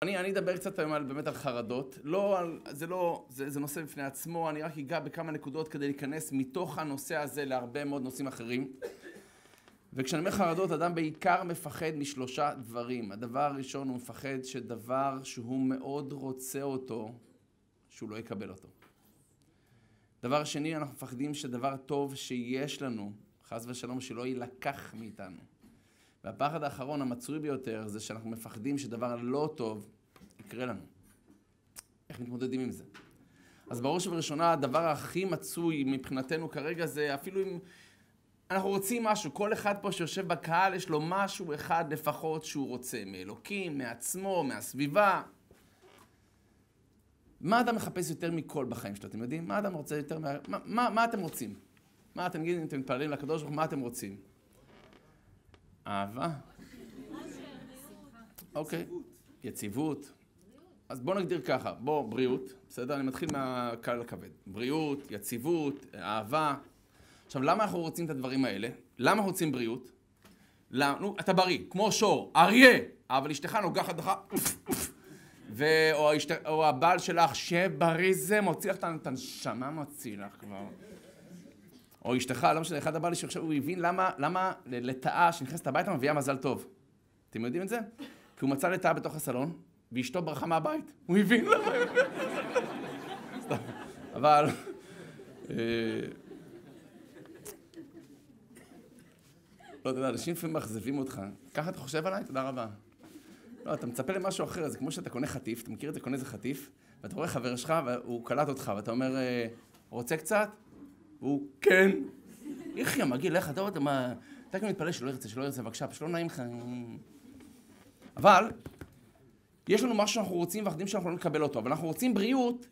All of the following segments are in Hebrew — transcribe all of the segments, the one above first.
אני אדבר קצת היום באמת על חרדות. זה נושא בפני עצמו, אני רק אגע בכמה נקודות כדי להיכנס מתוך הנושא הזה להרבה מאוד נושאים אחרים. וכשאני אומר חרדות, אדם בעיקר מפחד משלושה דברים. הדבר הראשון, הוא מפחד שדבר שהוא מאוד רוצה אותו, שהוא לא יקבל אותו. דבר שני, אנחנו מפחדים שדבר טוב שיש לנו, חס ושלום, שלא יילקח מאיתנו. והפחד האחרון, המצוי ביותר, זה שאנחנו מפחדים שדבר לא טוב יקרה לנו. איך מתמודדים עם זה? אז בראש ובראשונה, הדבר הכי מצוי מבחינתנו כרגע זה אפילו אם אנחנו רוצים משהו, כל אחד פה שיושב בקהל יש לו משהו אחד לפחות שהוא רוצה, מאלוקים, מעצמו, מהסביבה. מה אדם מחפש יותר מכל בחיים שלו? אתם יודעים? מה אדם רוצה יותר מה אתם רוצים? מה אתם נגיד, אם אתם מתפללים לקדוש ברוך הוא, מה אתם רוצים? אהבה? אוקיי. יציבות. אז בואו נגדיר ככה. בריאות. בסדר? אני מתחיל מהקל לכבד. בריאות, יציבות, אהבה. עכשיו, למה אנחנו רוצים את הדברים האלה? למה אנחנו רוצים בריאות? נו, אתה בריא, כמו שור, אריה, אבל אשתך נוגחת לך, או הבעל שלך, שבריא זה, מוציא לך את הנשמה, מוציא לך כבר. או אשתך, לא משנה, אחד הבעלי שעכשיו הוא הבין למה לטאה שנכנסת הביתה מביאה מזל טוב. אתם יודעים את זה? כי הוא מצא לטאה בתוך הסלון, ואשתו ברחה מהבית. הוא הבין למה. אבל לא, אתה יודע, אנשים לפעמים מאכזבים אותך. ככה אתה חושב עליי? תודה רבה. לא, אתה מצפה למשהו אחר, זה כמו שאתה קונה חטיף, אתה מכיר את זה, קונה איזה חטיף, ואתה רואה חבר שלך, והוא קלט אותך, ואתה אומר, רוצה קצת? והוא, כן. יחי, מגיע לך, אתה גם מתפלא שלא ירצה, בבקשה, פשוט לא נעים לך. אבל, יש לנו משהו שאנחנו רוצים, ואנחנו יודעים שאנחנו לא נקבל אותו, אבל אנחנו רוצים בריאות,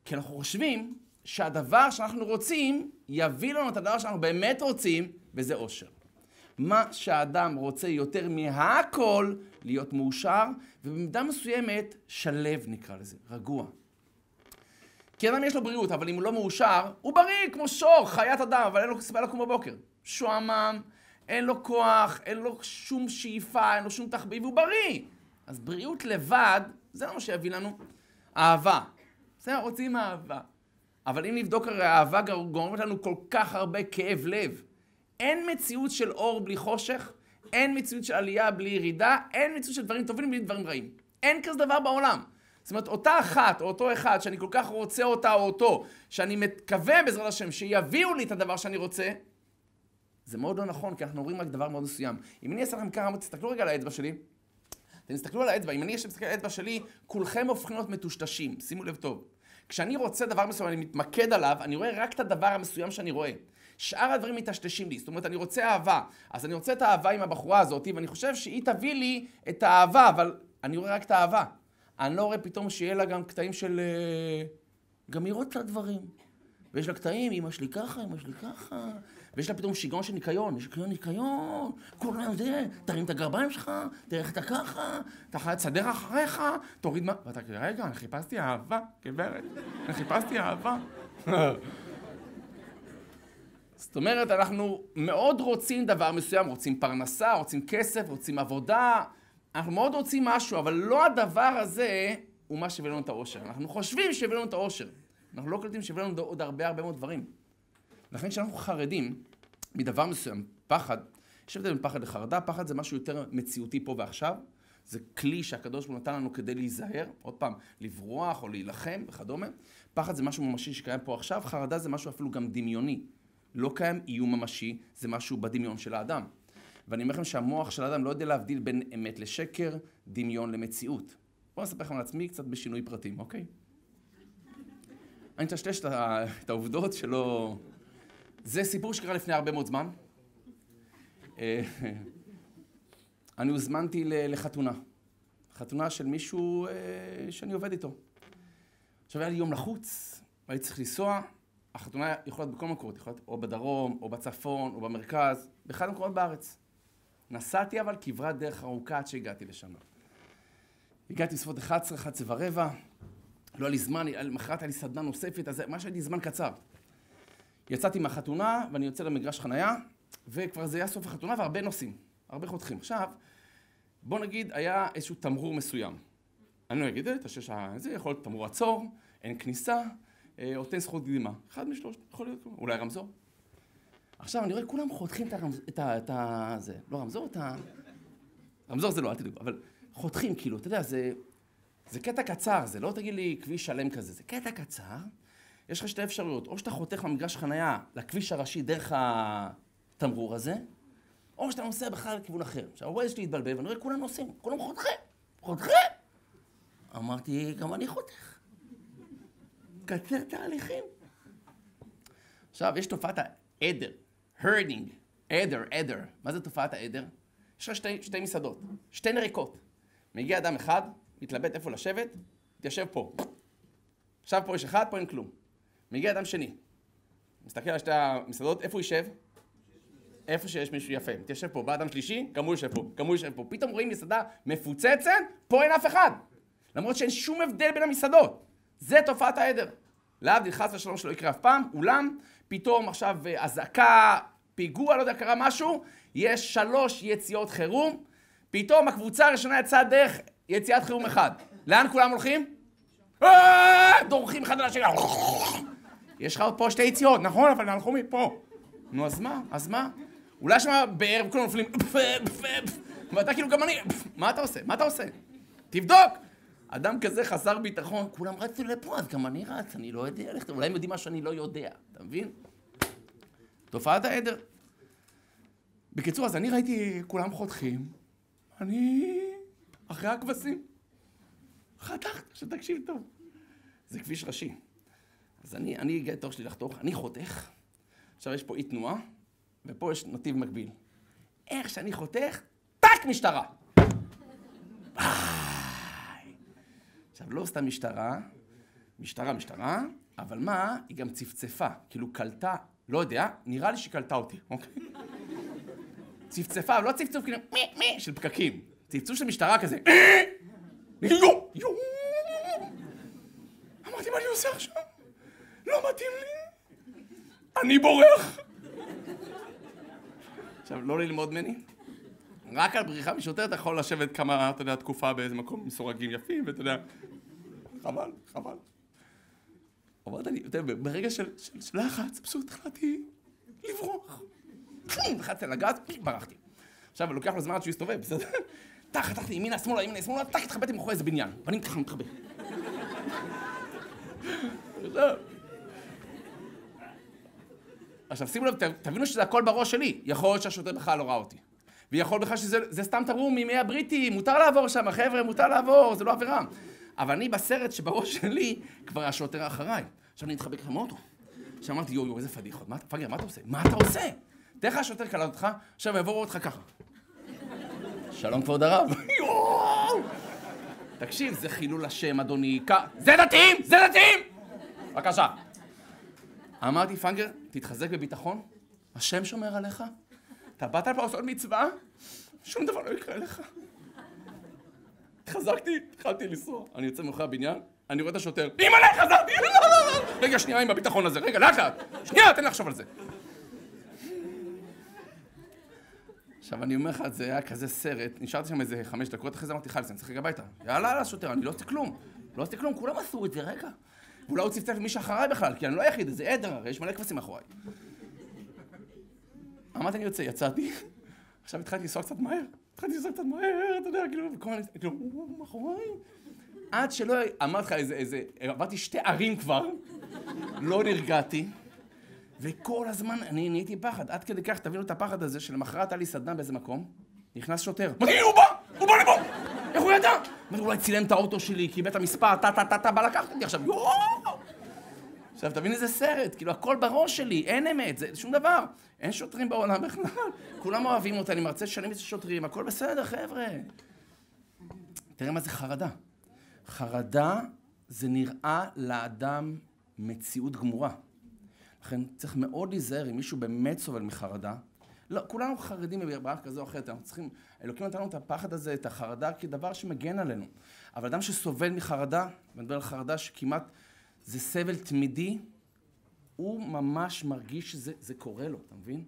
כי אנחנו חושבים שהדבר שאנחנו רוצים, יביא לנו את הדבר שאנחנו באמת רוצים, וזה אושר. מה שהאדם רוצה יותר מהכל להיות מאושר, ובמידה מסוימת שלב נקרא לזה, רגוע. כי אדם יש לו בריאות, אבל אם הוא לא מאושר, הוא בריא כמו שור, חיית אדם, אבל אין לו סיבה לקום בבוקר. שועמם, אין לו כוח, אין לו שום שאיפה, אין לו שום תחביב, הוא בריא. אז בריאות לבד, זה לא מה שיביא לנו. אהבה. זה רוצים אהבה. אבל אם נבדוק הרי האהבה גורמת לנו כל כך הרבה כאב לב. אין מציאות של אור בלי חושך, אין מציאות של עלייה בלי ירידה, אין מציאות של דברים טובים בלי דברים רעים. אין כזה דבר בעולם. זאת אומרת, אותה אחת או אותו אחד שאני כל כך רוצה אותה או אותו, שאני מקווה בעזרת השם שיביאו לי את הדבר שאני רוצה, זה מאוד לא נכון, כי אנחנו רואים רק דבר מאוד מסוים. אם אני אעשה לכם ככה, תסתכלו רגע על האצבע שלי. אתם תסתכלו על האצבע, אם אני מסתכל על האצבע שלי, כולכם הופכים להיות מטושטשים, שימו לב טוב. כשאני רוצה דבר מסוים, אני מתמקד עליו, אני רואה רק את הדבר המסוים שאני רואה. שאר הדברים מתשתשים לי, זאת אומרת, אני רוצה אהבה. אז אני רוצה את האהבה עם הבחורה הזאת, ואני חושב שהיא תביא לי את האהבה, אבל אני רואה רק את האהבה. אני לא רואה פתאום שיהיה לה גם קטעים של גם לראות לה דברים. ויש לה קטעים, אמא שלי ככה, אמא שלי ככה. ויש לה פתאום שיגעון של ניקיון, יש ניקיון, כולם זה, תרים את הגרביים שלך, תראה איך אתה ככה, תסדר אחריך, תוריד מה... ואתה כאילו, רגע, אני חיפשתי אהבה, גברת, אני חיפשתי אהבה. זאת אומרת, אנחנו מאוד רוצים דבר מסוים, רוצים פרנסה, רוצים כסף, רוצים עבודה, אנחנו מאוד רוצים משהו, אבל לא הדבר הזה הוא מה שהביא לנו את האושר. אנחנו חושבים שהביא לנו את האושר. אנחנו לא קולטים שהביא לנו עוד הרבה מאוד דברים. לכן כשאנחנו חרדים מדבר מסוים, פחד, יש הבדל בין פחד לחרדה, פחד זה משהו יותר מציאותי פה ועכשיו, זה כלי שהקדוש ברוך הוא נתן לנו כדי להיזהר, עוד פעם, לברוח או להילחם וכדומה. פחד זה משהו ממשי שקיים פה עכשיו, חרדה זה משהו אפילו גם דמיוני. לא קיים איום ממשי, זה משהו בדמיון של האדם. ואני אומר לכם שהמוח של האדם לא יודע להבדיל בין אמת לשקר, דמיון למציאות. בואו נספר לכם על עצמי קצת בשינוי פרטים, אוקיי? אני אטשטש את העובדות שלא... זה סיפור שקרה לפני הרבה מאוד זמן. אני הוזמנתי לחתונה. חתונה של מישהו שאני עובד איתו. עכשיו היה לי יום לחוץ, והייתי צריך לנסוע. החתונה יכולה להיות בכל מקומות, יכולה להיות או בדרום, או בצפון, או במרכז, באחד המקומות בארץ. נסעתי אבל כברת דרך ארוכה עד שהגעתי לשם. הגעתי בסביבות 11, 11:15, לא היה לי זמן, מחרת היה לי סדנה נוספת, אז מה שהיה לי זמן קצר. יצאתי מהחתונה ואני יוצא למגרש חנייה, וכבר זה היה סוף החתונה והרבה נוסעים, הרבה חותכים. עכשיו, בוא נגיד, היה איזשהו תמרור מסוים. אני לא אגיד את השש הזה, יכול להיות תמרור עצור, אין כניסה, או תן זכות קדימה. אחד משלוש, יכול להיות, אולי רמזור. עכשיו, אני רואה, כולם חותכים את זה. לא רמזור, רמזור זה לא, אל תדאגו, אבל חותכים, כאילו, אתה יודע, זה קטע קצר, זה לא תגיד לי כביש שלם כזה, זה קטע קצר. יש לך שתי אפשרויות, או שאתה חותך במגרש חנייה לכביש הראשי דרך התמרור הזה, או שאתה נוסע בכלל לכיוון אחר. עכשיו, הווייז שלי התבלבל, ואני רואה, כולם נוסעים, כולם חותכים. אמרתי, גם אני חותך. קצר תהליכים. עכשיו, יש תופעת העדר, הרדינג, עדר. מה זה תופעת העדר? יש לך שתי מסעדות, שתי נריקות. מגיע אדם אחד, מתלבט איפה לשבת, תיישב פה. עכשיו פה יש אחד, פה אין כלום. מגיע אדם שני, מסתכל על שתי המסעדות, איפה הוא יישב? איפה שיש מישהו יפה. תיישב פה, בא אדם שלישי, גם הוא יושב פה. פתאום רואים מסעדה מפוצצת, פה אין אף אחד. למרות שאין שום הבדל בין המסעדות. זה תופעת העדר. להבדיל חס ושלום שלא יקרה אף פעם, אולם, פתאום עכשיו אזעקה, פיגוע, לא יודע, קרה משהו, יש 3 יציאות חירום, פתאום הקבוצה הראשונה יצאה דרך יציאת חירום אחד. לאן כולם הולכים? דורכים אחד על השני. יש לך עוד פה 2 יציאות, נכון? אבל הלכו מפה. נו, אז מה? אולי שמה בערב כולם נופלים, ואתה כאילו גם אני, מה אתה עושה? תבדוק! אדם כזה חסר ביטחון, כולם רצו לפה, אז גם אני רץ, אני לא יודע, אולי הם יודעים מה שאני לא יודע, אתה מבין? תופעת העדר. בקיצור, אז אני ראיתי כולם חותכים, אני אחרי הכבשים. חתכת, שתקשיב טוב. זה כביש ראשי. אז אני הגיע לתור שלי לחתוך, אני חותך. עכשיו יש פה אי תנועה, ופה יש נתיב מקביל. איך שאני חותך, טק משטרה! עכשיו, לא סתם משטרה, אבל מה? היא גם צפצפה, כאילו קלטה, לא יודע, נראה לי שהיא קלטה אותי, אוקיי? צפצפה, אבל לא צפצוף כאילו מי של פקקים. צפצוף של משטרה כזה. יו! אמרתי, מה אני עושה עכשיו? לא מתאים לי. אני בורח. עכשיו, לא ללמוד ממני. רק על בריחה משוטר אתה יכול לשבת כמה, אתה יודע, תקופה באיזה מקום מסורגים יפים, ואתה יודע, חבל. אמרת לי, אתה יודע, ברגע של לחץ, פשוט החלטתי לברוח. לחצתי על הגז, ברחתי. עכשיו, אני לוקח לו זמן עד שהוא יסתובב, בסדר? חתכתי ימינה, שמאלה, התחבאתי מאחורי איזה בניין, ואני מתחבא. עכשיו, שימו לב, תבינו שזה הכל בראש שלי. יכול להיות שהשוטר בכלל לא ראה אותי. ויכול בכלל שזה סתם תמרור מימי הבריטי, מותר לעבור שם, חבר'ה, מותר לעבור, זה לא עבירה. אבל אני בסרט שבראש שלי כבר השוטר אחריי. עכשיו אני אתחבק לכם מאוטו. עכשיו אמרתי, יו, איזה פדיחות. פגר, מה אתה עושה? מה אתה עושה? תראה לך השוטר קלט אותך, עכשיו יעבור אותך ככה. שלום כבוד הרב. תקשיב, זה חילול השם, אדוני. זה דתיים! בבקשה. אמרתי, פנגר, תתחזק בביטחון, השם שומר עליך. אתה באת לפה לעשות מצווה, שום דבר לא יקרה לך. התחזקתי, התחלתי לנסוע. אני יוצא מאחורי הבניין, אני רואה את השוטר. אימא'לה, חזרתי! רגע, שנייה עם הביטחון הזה. רגע, לאט. שנייה, תן לי לחשוב על זה. עכשיו, אני אומר לך, זה היה כזה סרט, נשארתי שם איזה 5 דקות, אחרי זה אמרתי, חלסן, צריך רגע הביתה. יאללה, שוטר, אני לא עושה כלום, כולם עשו את זה, רגע. ואולי הוא צפצף למי שאחריי בכלל, כי אני לא היחיד, זה עדר, הרי יש מלא כבשים מאחוריי. אמרתי, אני יוצא, יצאתי, עכשיו התחלתי לנסוע קצת מהר, אתה יודע, כאילו, מאחוריי. עד שלא אמרתי לך איזה, עברתי 2 ערים כבר, לא נרגעתי, וכל הזמן אני נהייתי פחד, עד כדי כך תבינו את הפחד הזה שלמחרת היה לי סדנה באיזה מקום, נכנס שוטר, הוא בא לפה, איך הוא ידע? אמרתי, אולי צילם את האוטו שלי, קיבל את המספר, בא לקחת אותי עכשיו, עכשיו תבין איזה סרט, כאילו הכל בראש שלי, אין אמת, זה שום דבר, אין שוטרים בעולם בכלל, כולם אוהבים אותי, אני מרצה שנים איזה שוטרים, הכל בסדר חבר'ה. תראה מה זה חרדה. חרדה זה נראה לאדם מציאות גמורה. לכן צריך מאוד להיזהר אם מישהו באמת סובל מחרדה. לא, כולנו חרדים מברח כזה או אחרת, אנחנו צריכים, אלוקים נתנו את הפחד הזה, את החרדה, כדבר שמגן עלינו. אבל אדם שסובל מחרדה, ואני מדבר על חרדה שכמעט זה סבל תמידי, הוא ממש מרגיש שזה קורה לו, אתה מבין?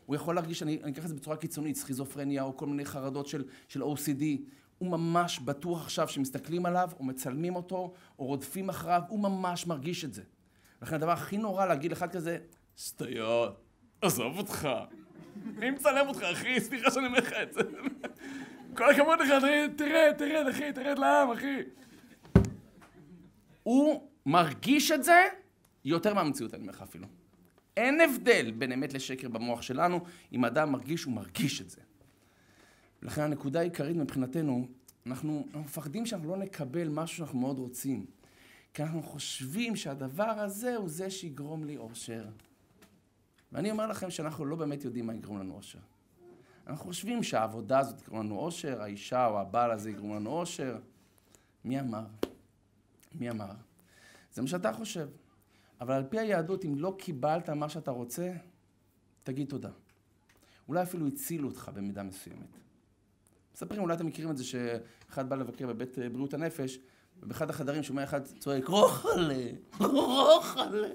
הוא יכול להרגיש, אני אקח את זה בצורה קיצונית, סכיזופרניה או כל מיני חרדות של OCD, הוא ממש בטוח עכשיו שמסתכלים עליו, או מצלמים אותו, או רודפים אחריו, הוא ממש מרגיש את זה. לכן הדבר הכי נורא להגיד אחד כזה, שטויות, עזוב אותך. אני מצלם אותך, אחי, סליחה שאני אומר לך את זה. כל הכבוד לך, תרד, אחי, תרד לעם, אחי. הוא מרגיש את זה יותר מהמציאות, אני אומר לך אפילו. אין הבדל בין אמת לשקר במוח שלנו, אם אדם מרגיש, הוא מרגיש את זה. לכן הנקודה העיקרית מבחינתנו, אנחנו מפחדים שאנחנו לא נקבל משהו שאנחנו מאוד רוצים. כי אנחנו חושבים שהדבר הזה הוא זה שיגרום לי אושר. ואני אומר לכם שאנחנו לא באמת יודעים מה יגרום לנו אושר. אנחנו חושבים שהעבודה הזאת יגרום לנו אושר, האישה או הבעל הזה יגרום לנו אושר. מי אמר? מי אמר? זה מה שאתה חושב. אבל על פי היהדות, אם לא קיבלת מה שאתה רוצה, תגיד תודה. אולי אפילו הצילו אותך במידה מסוימת. מספרים, אולי אתם מכירים את זה שאחד בא לבקר בבית בריאות הנפש, ובאחד החדרים שומע אחד צועק, רוחלה, רוחלה.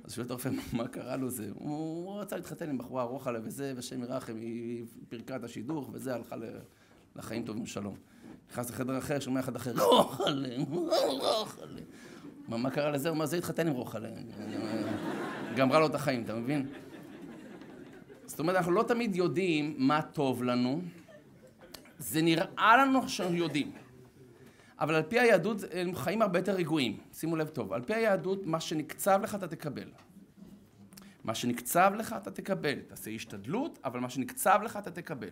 אז שואל את הרופא, מה קרה לו זה? הוא רצה להתחתן עם בחורה רוחלה וזה, והשם ירחם, היא פירקה את השידוך, וזה הלכה לחיים טובים ושלום. נכנס לחדר אחר, שומע אחד אחר, רוחלה, רוחלה. מה קרה לזה? הוא אומר, זה התחתן עם רוחלה. גמרה לו את החיים, אתה מבין? זאת אומרת, אנחנו לא תמיד יודעים מה טוב לנו. זה נראה לנו שאנחנו יודעים. אבל על פי היהדות הם חיים הרבה יותר רגועים. שימו לב טוב. על פי היהדות, מה שנקצב לך אתה תקבל. מה שנקצב לך אתה תקבל. תעשה השתדלות, אבל מה שנקצב לך אתה תקבל.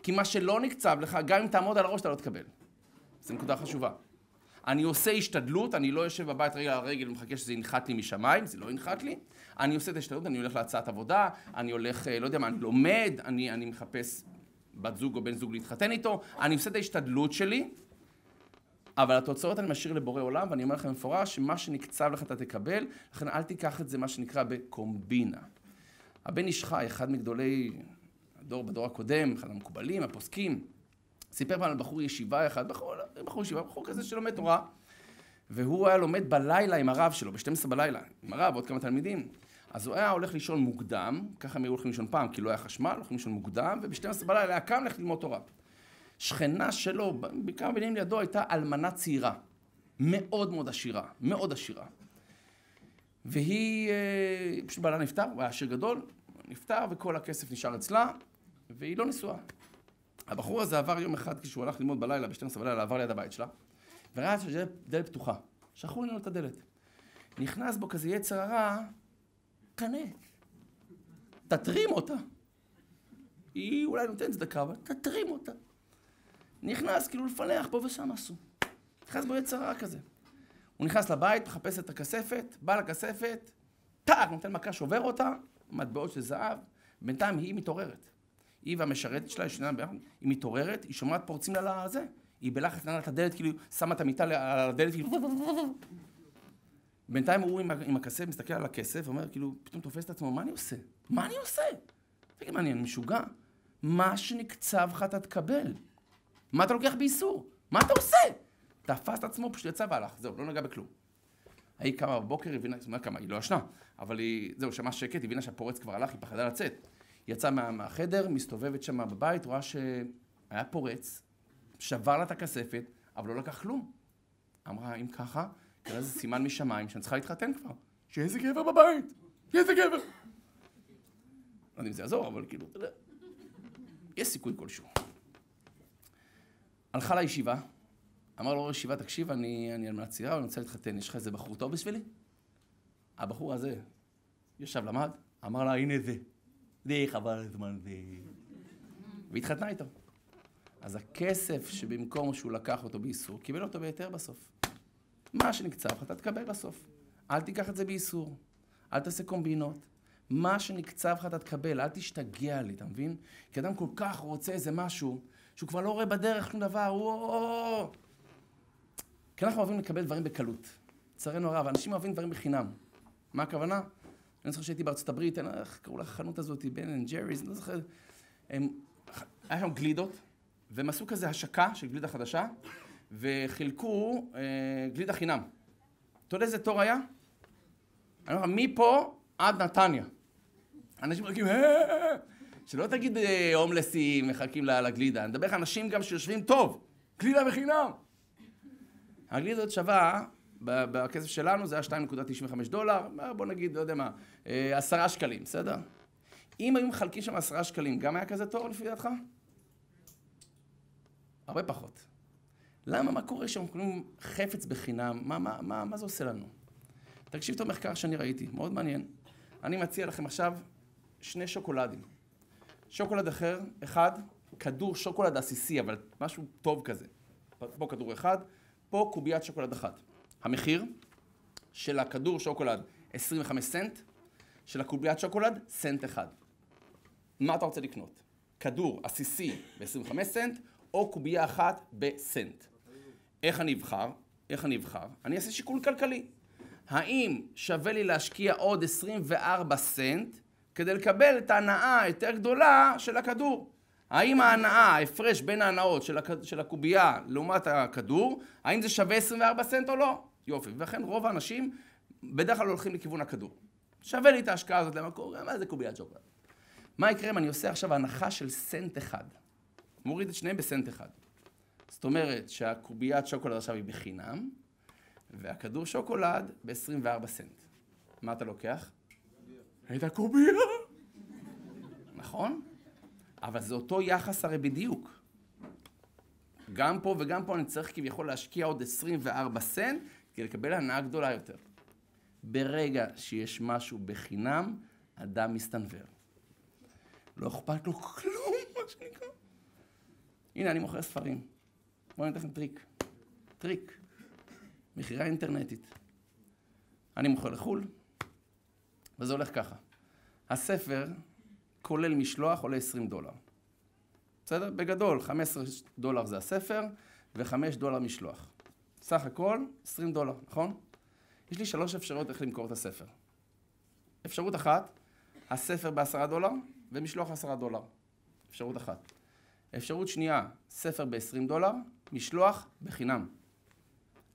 כי מה שלא נקצב לך, גם אם תעמוד על הראש אתה לא תקבל. זו נקודה חשובה. אני עושה השתדלות, אני לא יושב בבית רגל על רגל ומחכה שזה ינחת לי משמיים, זה לא ינחת לי. אני עושה את ההשתדלות, אני הולך להצעת עבודה, אני הולך, לא יודע מה, אני לומד, אני מחפש בת זוג או בן זוג להתחתן איתו, אני עושה את ההשתדלות שלי, אבל התוצאות אני משאיר לבורא עולם, ואני אומר לכם מפורש שמה שנקצב לך אתה תקבל, לכן אל תיקח את זה מה שנקרא בקומבינה. הבן איש חי, אחד מגדולי הדור בדור הקודם, אחד המקובלים, הפוסקים, סיפר פעם על בחור ישיבה אחד, בחור כזה שלומד תורה, והוא היה לומד בלילה עם הרב שלו, ב-12 בלילה, עם הרב, עוד כמה תלמידים. אז הוא היה הולך לישון מוקדם, ככה הם היו הולכים לישון פעם, כי לא היה חשמל, הולכים לישון מוקדם, וב-12 בלילה היה קם ללכת ללמוד תורה. שכנה שלו, בכמה בנים לידו, הייתה אלמנה צעירה, מאוד מאוד עשירה, מאוד עשירה. והיא, פשוט בעלה נפטר, הוא היה עשיר גדול, נפטר וכל הכסף נשאר אצלה, והיא לא נשואה. הבחור הזה עבר יום אחד כשהוא הלך ללמוד בלילה, ב-12 בלילה, עבר ליד הבית שלה, וראה שהדלת פתוחה. שכחו לנו את הדלת. נכנס בו כזה יצר הרע, קנה. תתרים אותה. היא אולי נותנת צדקה, אבל תתרים אותה. נכנס כאילו לפלח פה ושם עשו. נכנס בו יצר הרע כזה. הוא נכנס לבית, מחפש את הכספת, בא לכספת, טאק, נותן מכה, שובר אותה, מטבעות של זהב, בינתיים היא מתעוררת. היא והמשרתת שלה, היא מתעוררת, היא שומעת פורצים לה לזה. היא בלחץ נעלה את הדלת, כאילו שמה את המיטה על הדלת, כאילו... בינתיים הוא עם הכסף, מסתכל על הכסף, ואומר, כאילו, פתאום תופס את עצמו, מה אני עושה? מה אני עושה? תגיד, מה, אני משוגע? מה שנקצב לך אתה תקבל. מה אתה לוקח באיסור? מה אתה עושה? תפס את עצמו, פשוט יצא והלך, זהו, לא נגע בכלום. היא קמה בבוקר, הבינה, מה קמה? היא לא ישנה, אבל היא, זהו, שמעה שקט, היא הבינה שהפורץ כבר הלך, היא פחדה לצאת. היא יצאה מהחדר, מסתובבת שם בבית, רואה שהיה פורץ, שבר לה את הכספת, אבל לא לקח כלום. אמרה, אם ככה, כזה זה סימן משמיים שאני צריכה להתחתן כבר. שיהיה איזה גבר בבית, שיהיה איזה גבר. לא יודע אם זה יעזור, אבל כאילו, אתה יודע, יש סיכוי כלשהו. הלכה לישיבה, אמר לו, ישיבה, תקשיב, אני אלמנת צעירה, אני רוצה להתחתן, יש לך איזה בחור טוב בשבילי? הבחור הזה ישב למד, אמר לה, הנה זה. זה חבל הזמן, זה... והתחתנה איתו. אז הכסף שבמקום שהוא לקח אותו באיסור, קיבל אותו ביתר בסוף. מה שנקצב לך, אתה תקבל בסוף. אל תיקח את זה באיסור. אל תעשה קומבינות. מה שנקצב לך, אתה תקבל. אל תשתגע לי, אתה מבין? כי אדם כל כך רוצה איזה משהו, שהוא כבר לא רואה בדרך שום דבר. כי אנחנו אוהבים לקבל דברים בקלות. לצערנו הרב, אנשים אוהבים דברים בחינם. מה הכוונה? אני זוכר שהייתי בארצות הברית, איך קראו לחנות הזאת, בן אנד ג'ריז, אני לא זוכר. היה שם גלידות, והם עשו כזה השקה של גלידה חדשה, וחילקו גלידה חינם. אתה יודע איזה תור היה? אני אומר, מפה עד נתניה. אנשים מרגיעים, שלא תגיד הומלסים מחכים לגלידה, אני מדבר לך אנשים גם שיושבים טוב, גלידה בחינם. הגלידה הזאת שווה, בכסף שלנו זה היה $2.95, בוא נגיד, לא יודע מה, 10 שקלים, בסדר? אם היו מחלקים שם 10 שקלים, גם היה כזה תור לפי דעתך? הרבה פחות. למה? מה קורה שם? קוראים חפץ בחינם, מה זה עושה לנו? תקשיב את המחקר שאני ראיתי, מאוד מעניין. אני מציע לכם עכשיו 2 שוקולדים. שוקולד אחר, אחד, כדור שוקולד עסיסי, אבל משהו טוב כזה. פה כדור אחד, פה קוביית שוקולד אחת. המחיר של הכדור שוקולד 25 סנט, של הקוביית שוקולד סנט אחד. מה אתה רוצה לקנות? כדור עסיסי ב-25 סנט, או קובייה אחת בסנט. איך אני אבחר? אני אעשה שיקול כלכלי. האם שווה לי להשקיע עוד 24 סנט כדי לקבל את ההנאה היותר גדולה של הכדור? האם ההנאה, ההפרש בין ההנאות של הקובייה לעומת הכדור, האם זה שווה 24 סנט או לא? יופי. ולכן רוב האנשים בדרך כלל הולכים לכיוון הכדור. שווה לי את ההשקעה הזאת למקור, מה זה קוביית שוקולד? מה יקרה אם אני עושה עכשיו הנחה של סנט אחד? מוריד את שניהם בסנט אחד. זאת אומרת שהקוביית שוקולד עכשיו היא בחינם, והכדור שוקולד ב-24 סנט. מה אתה לוקח? את הקובייה. נכון? אבל זה אותו יחס הרי בדיוק. גם פה וגם פה אני צריך כביכול להשקיע עוד 24 סנט כדי לקבל הנאה גדולה יותר. ברגע שיש משהו בחינם, אדם מסתנוור. לא אכפת לו כלום, מה שנקרא. הנה, אני מוכר ספרים. בואו אני אתן לכם טריק. מכירה אינטרנטית. אני מוכר לחול, וזה הולך ככה. הספר כולל משלוח עולה $20. בסדר? בגדול, $15 זה הספר, ו$5 משלוח. סך הכל, $20, נכון? יש לי 3 אפשרויות איך למכור את הספר. אפשרות אחת, הספר ב$10, ומשלוח $10. אפשרות אחת. אפשרות שנייה, ספר ב$20, משלוח בחינם.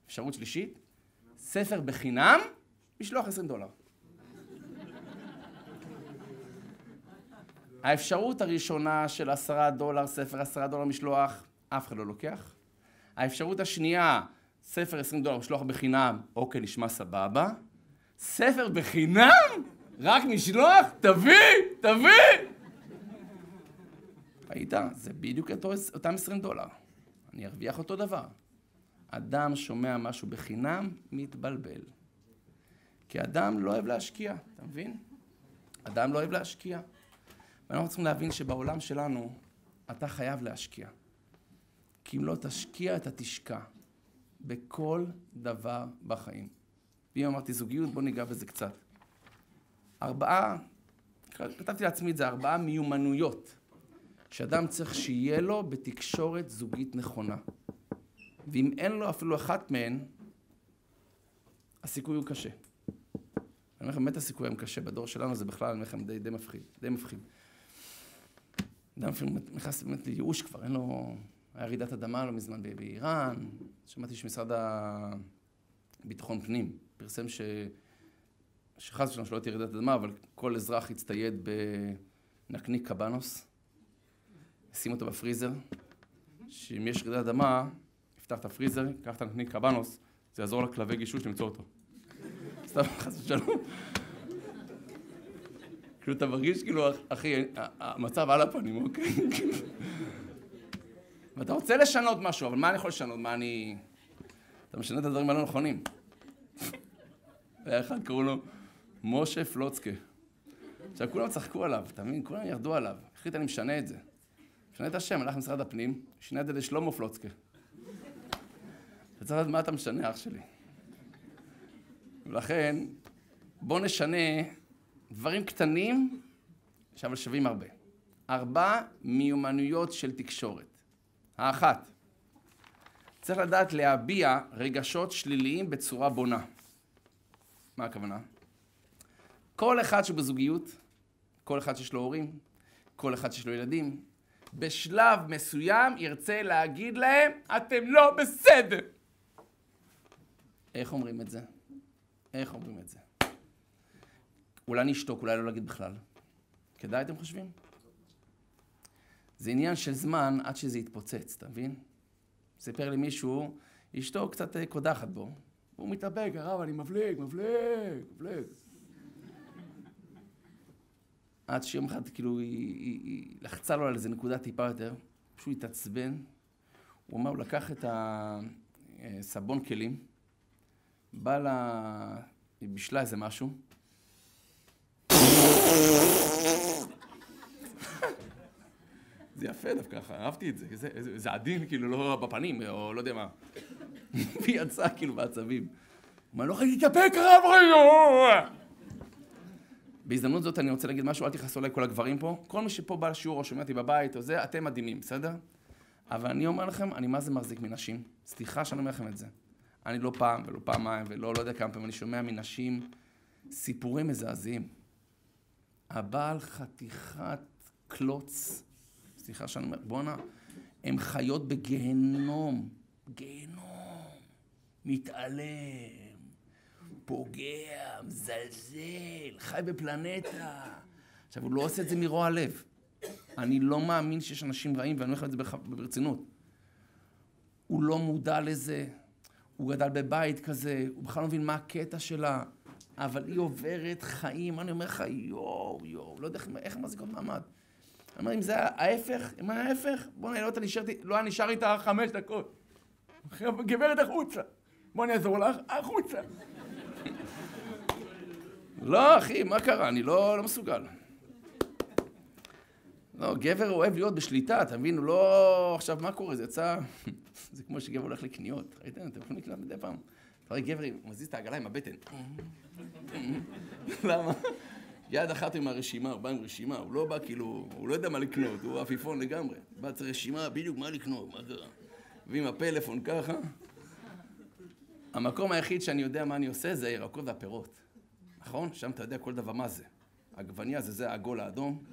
אפשרות שלישית, ספר בחינם, משלוח $20. האפשרות הראשונה של $10, ספר $10 משלוח, אף אחד לא לוקח. האפשרות השנייה, ספר $20 משלוח בחינם, אוקיי, נשמע סבבה. ספר בחינם? רק משלוח? תביא! ראית? זה בדיוק אותם $20. אני ארוויח אותו דבר. אדם שומע משהו בחינם, מתבלבל. כי אדם לא אוהב להשקיע, אתה מבין? אדם לא אוהב להשקיע. ואנחנו צריכים להבין שבעולם שלנו, אתה חייב להשקיע. כי אם לא תשקיע, אתה תשקע. בכל דבר בחיים. ואם אמרתי זוגיות, בוא ניגע בזה קצת. כתבתי לעצמי את זה, 4 מיומנויות. שאדם צריך שיהיה לו בתקשורת זוגית נכונה. ואם אין לו אפילו אחת מהן, הסיכוי הוא קשה. אני אומר לכם, באמת הסיכוי הוא קשה. בדור שלנו זה בכלל, אני אומר לכם, די מפחיד. אדם אפילו נכנס באמת לייאוש כבר, אין לו... היה רעידת אדמה לא מזמן באיראן. שמעתי שמשרד הביטחון פנים פרסם שחס ושלום שלא תהיה רעידת אדמה, אבל כל אזרח יצטייד בנקניק קבנוס, שים אותו בפריזר, שאם יש רעידת אדמה, יפתח את הפריזר, ייקח את הנקניק קבנוס, זה יעזור לכלבי גישוש למצוא אותו. סתם, חס ושלום. כאילו אתה מרגיש כאילו, אחי, המצב על הפנים, אוקיי? ואתה רוצה לשנות משהו, אבל מה אני יכול לשנות? אתה משנה את הדברים הלא נכונים. היה אחד, קראו לו משה פלוצקה. עכשיו, כולם צחקו עליו, אתה מבין? כולם ירדו עליו. החליט, אני משנה את זה. משנה את השם, הלך למשרד הפנים, שנה את זה לשלמה פלוצקה. אתה צריך לדעת מה אתה משנה, אח שלי. ולכן, בוא נשנה דברים קטנים, אבל שווים הרבה. 4 מיומנויות של תקשורת. האחת, צריך לדעת להביע רגשות שליליים בצורה בונה. מה הכוונה? כל אחד שבזוגיות, כל אחד שיש לו הורים, כל אחד שיש לו ילדים, בשלב מסוים ירצה להגיד להם, אתם לא בסדר. איך אומרים את זה? אולי נשתוק, אולי לא להגיד בכלל. כדאי, אתם חושבים? זה עניין של זמן עד שזה יתפוצץ, אתה מבין? סיפר לי מישהו, אשתו קצת קודחת בו. הוא מתאבק, הרב, אני מבליג. עד שיום אחד, כאילו, היא לחצה לו על איזה נקודה טיפה יותר, פשוט התעצבן. הוא אמר, הוא לקח את הסבון כלים, בא לה, היא בישלה איזה משהו. זה יפה דווקא ככה, אהבתי את זה, זה עדין, כאילו, לא בפנים, או לא יודע מה. והיא יצאה, כאילו, בעצבים. הוא אומר, לא יכולתי להתאפק, הרב ריו! בהזדמנות זאת אני רוצה להגיד משהו, אל תכעסו עליי כל הגברים פה. כל מי שפה בא לשיעור או שומע אותי בבית או זה, אתם מדהימים, בסדר? אבל אני אומר לכם, אני מה זה מחזיק מנשים. סליחה שאני אומר לכם את זה. אני לא פעם ולא פעמיים ולא יודע כמה פעמים, אני שומע מנשים סיפורים מזעזעים. הבעל חתיכת קלוץ, סליחה שאני אומר, בואנה, הם חיות בגיהנום, מתעלם. פוגע, מזלזל, חי בפלנטה. עכשיו, הוא לא עושה את זה מרוע לב. אני לא מאמין שיש אנשים רעים, ואני אומר לכם את זה ברצינות. הוא לא מודע לזה, הוא גדל בבית כזה, הוא בכלל לא מבין מה הקטע שלה, אבל היא עוברת חיים, אני אומר לך, יואו, לא יודע איך מחזיקות מעמד. אני אומר, אם זה ההפך, בוא נראה אותה, לא נשאר איתה 5 דקות. גברת החוצה. בוא אני אעזור לך, החוצה. לא, אחי, מה קרה? אני לא מסוגל. לא, גבר אוהב להיות בשליטה, אתה מבין? הוא לא... עכשיו, מה קורה? זה יצא... זה כמו שגבר הולך לקניות. ראיתם? אתם יכולים לקנות מדי פעם. אתה רואה, גבר, הוא מזיז את העגלה עם הבטן. למה? יד אחת עם הרשימה, הוא בא עם רשימה, הוא לא בא כאילו... הוא לא יודע מה לקנות, הוא עפיפון לגמרי. בא צריך רשימה, בדיוק מה לקנות, מה קרה? ועם הפלאפון ככה. המקום היחיד שאני יודע מה אני עושה זה הירקות והפירות. נכון? שם אתה יודע כל דבר מה זה. עגבניה זה העגול האדום.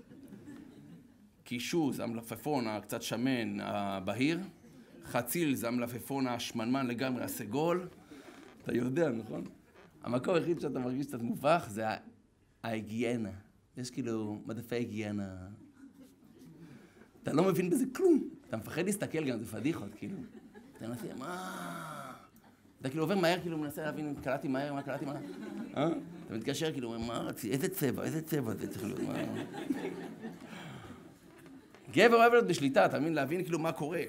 קישור זה המלפפון הקצת שמן הבהיר. חציל זה המלפפון השמנמן לגמרי הסגול. אתה יודע, נכון? המקום היחיד שאתה מרגיש קצת מובך זה ההיגיינה. יש כאילו מדפי היגיינה. אתה לא מבין בזה כלום. אתה מפחד להסתכל גם, זה פדיחות, כאילו. אתה מנסה, מה? אתה כאילו עובר מהר, כאילו מנסה להבין אם קלעתי מהר, מה קלעתי מהר. אתה מתקשר, כאילו, מה רציתי? איזה צבע זה צריך להיות, מה? גבר אוהב להיות בשליטה, אתה מבין? להבין כאילו מה קורה.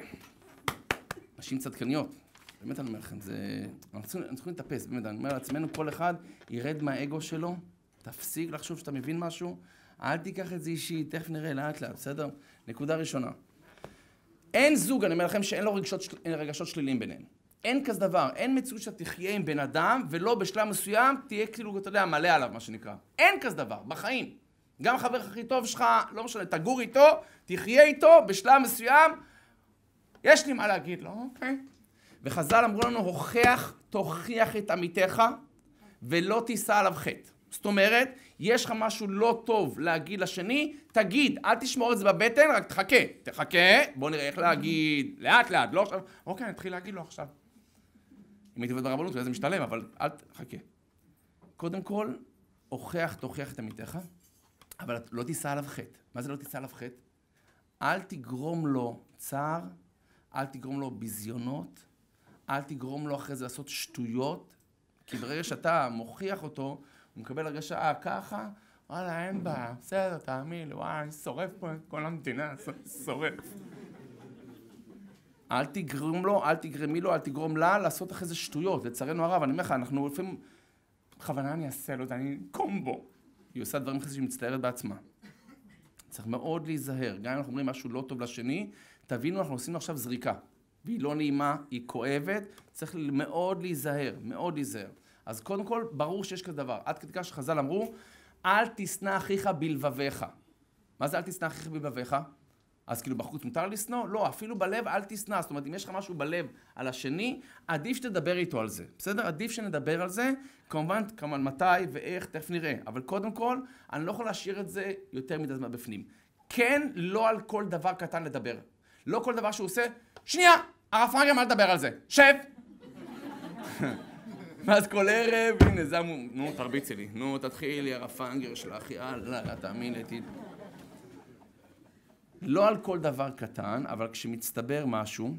נשים צדקניות. באמת אני אומר לכם, זה... אנחנו צריכים לטפס, באמת, אני אומר לעצמנו, כל אחד ירד מהאגו שלו, תפסיק לחשוב שאתה מבין משהו, אל תיקח את זה אישי, תכף נראה לאט לאט, בסדר? נקודה ראשונה. אין זוג, אני אומר לכם, שאין לו רגשות שליליים ביניהם. אין כזה דבר, אין מציאות שאתה תחיה עם בן אדם, ולא בשלב מסוים תהיה כאילו, אתה יודע, מלא עליו, מה שנקרא. אין כזה דבר, בחיים. גם החבר הכי טוב שלך, לא משנה, תגור איתו, תחיה איתו, בשלב מסוים, יש לי מה להגיד לו, אוקיי. וחז"ל אמרו לנו, תוכיח את עמיתך, ולא תישא עליו חטא. זאת אומרת, יש לך משהו לא טוב להגיד לשני, תגיד, אל תשמור את זה בבטן, רק תחכה, בוא נראה איך להגיד, לאט לאט, לא עכשיו, אוקיי, נתחיל להגיד לו עכשיו. אם הייתי עובד ברבנות, זה משתלם, אבל אל תחכה. קודם כל, תוכיח את עמיתך, אבל לא תישא עליו חטא. מה זה לא תישא עליו חטא? אל תגרום לו צער, אל תגרום לו ביזיונות, אל תגרום לו אחרי זה לעשות שטויות, כי ברגע שאתה מוכיח אותו, הוא מקבל הרגשה, ככה, וואלה, אין בה, בסדר, תאמין לי, וואי, אני שורף פה את כל המדינה, שורף. אל תגרמי לו, אל תגרום לה לעשות אחרי זה שטויות. לצערנו הרב, אני אומר לך, אנחנו לפעמים, בכוונה אני אעשה לו, אני קומבו. היא עושה דברים אחרי שהיא מצטערת בעצמה. צריך מאוד להיזהר. גם אם אנחנו אומרים משהו לא טוב לשני, תבינו, אנחנו עושים עכשיו זריקה. והיא לא נעימה, היא כואבת, צריך מאוד להיזהר, מאוד להיזהר. אז קודם כל, ברור שיש כזה דבר. עד כדי כך שחז"ל אמרו, אל תשנא אחיך בלבביך. מה זה אל תשנא אחיך בלבביך? אז כאילו בחוץ מותר לשנוא? לא, אפילו בלב אל תשנא. זאת אומרת, אם יש לך משהו בלב על השני, עדיף שתדבר איתו על זה. בסדר? עדיף שנדבר על זה. כמובן מתי ואיך, תכף נראה. אבל קודם כל, אני לא יכול להשאיר את זה יותר מדי זמן בפנים. כן, לא על כל דבר קטן לדבר. לא כל דבר שהוא עושה, שנייה, הרב פרנגר, מה לדבר על זה? שב! ואז כל ערב, הנה, זה נו, תרביצי לי. נו, תתחילי, הרב פרנגר שלך, יאללה, תאמין לי. לא על כל דבר קטן, אבל כשמצטבר משהו,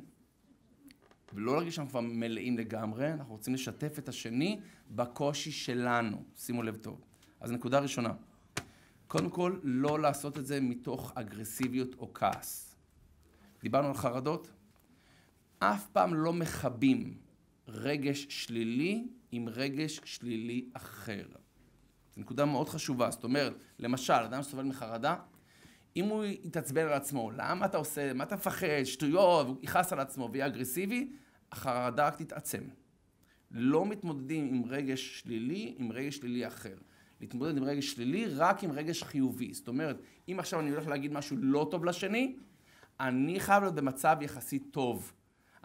ולא להרגיש שאנחנו כבר מלאים לגמרי, אנחנו רוצים לשתף את השני בקושי שלנו. שימו לב טוב. אז נקודה ראשונה. קודם כל, לא לעשות את זה מתוך אגרסיביות או כעס. דיברנו על חרדות. אף פעם לא מחבים רגש שלילי עם רגש שלילי אחר. זו נקודה מאוד חשובה. זאת אומרת, למשל, אדם שסובל מחרדה, אם הוא יתעצבן על עצמו, למה אתה עושה, מה אתה מפחד, שטויות, הוא יכעס על עצמו ויהיה אגרסיבי, החרדה רק תתעצם. לא מתמודדים עם רגש שלילי, עם רגש שלילי אחר. להתמודד עם רגש שלילי רק עם רגש חיובי. זאת אומרת, אם עכשיו אני הולך להגיד משהו לא טוב לשני, אני חייב להיות במצב יחסית טוב.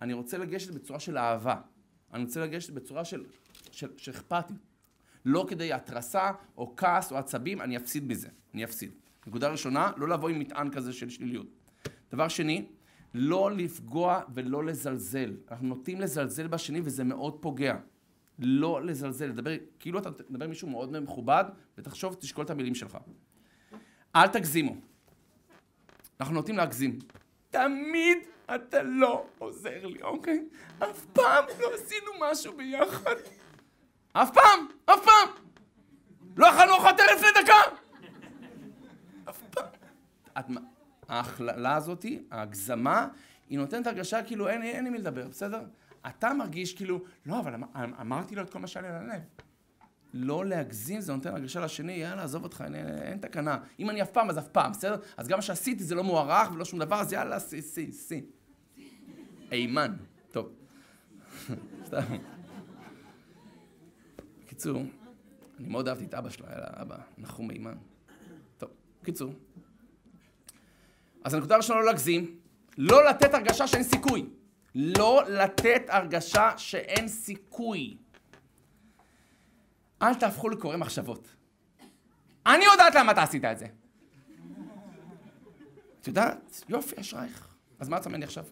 אני רוצה לגשת בצורה של אהבה. אני רוצה לגשת בצורה של אכפתיות. לא כדי התרסה או כעס או עצבים, אני אפסיד בזה. אני אפסיד. נקודה ראשונה, לא לבוא עם מטען כזה של שליליות. דבר שני, לא לפגוע ולא לזלזל. אנחנו נוטים לזלזל בשני וזה מאוד פוגע. לא לזלזל, לדבר, כאילו אתה מדבר עם מישהו מאוד מכובד, ותחשוב, תשקול את המילים שלך. אל תגזימו. אנחנו נוטים להגזים. תמיד אתה לא עוזר לי, אוקיי? אף פעם לא עשינו משהו ביחד. אף פעם, אף פעם. לא אכלנו ארוחת ערב לפני דקה. אף פעם. ההכללה הזאת, ההגזמה, היא נותנת הרגשה כאילו אין לי מי לדבר, בסדר? אתה מרגיש כאילו, לא, אבל אמרתי לו את כל מה שהיה לי על הלב. לא להגזים, זה נותן הרגשה לשני, יאללה, עזוב אותך, אין תקנה. אם אני אף פעם, אז אף פעם, בסדר? אז גם מה שעשיתי זה לא מוערך ולא שום דבר, אז יאללה, סי. אימן. טוב. סתם. בקיצור, אני מאוד אהבתי את אבא שלה, יאללה, אבא, נחום אימן. טוב, בקיצור. אז הנקודה הראשונה לא להגזים, לא לתת הרגשה שאין סיכוי. לא לתת הרגשה שאין סיכוי. אל תהפכו לקורא מחשבות. אני יודעת למה אתה עשית את זה. את יודעת? יופי, אשרייך. אז מה אתה ממני עכשיו?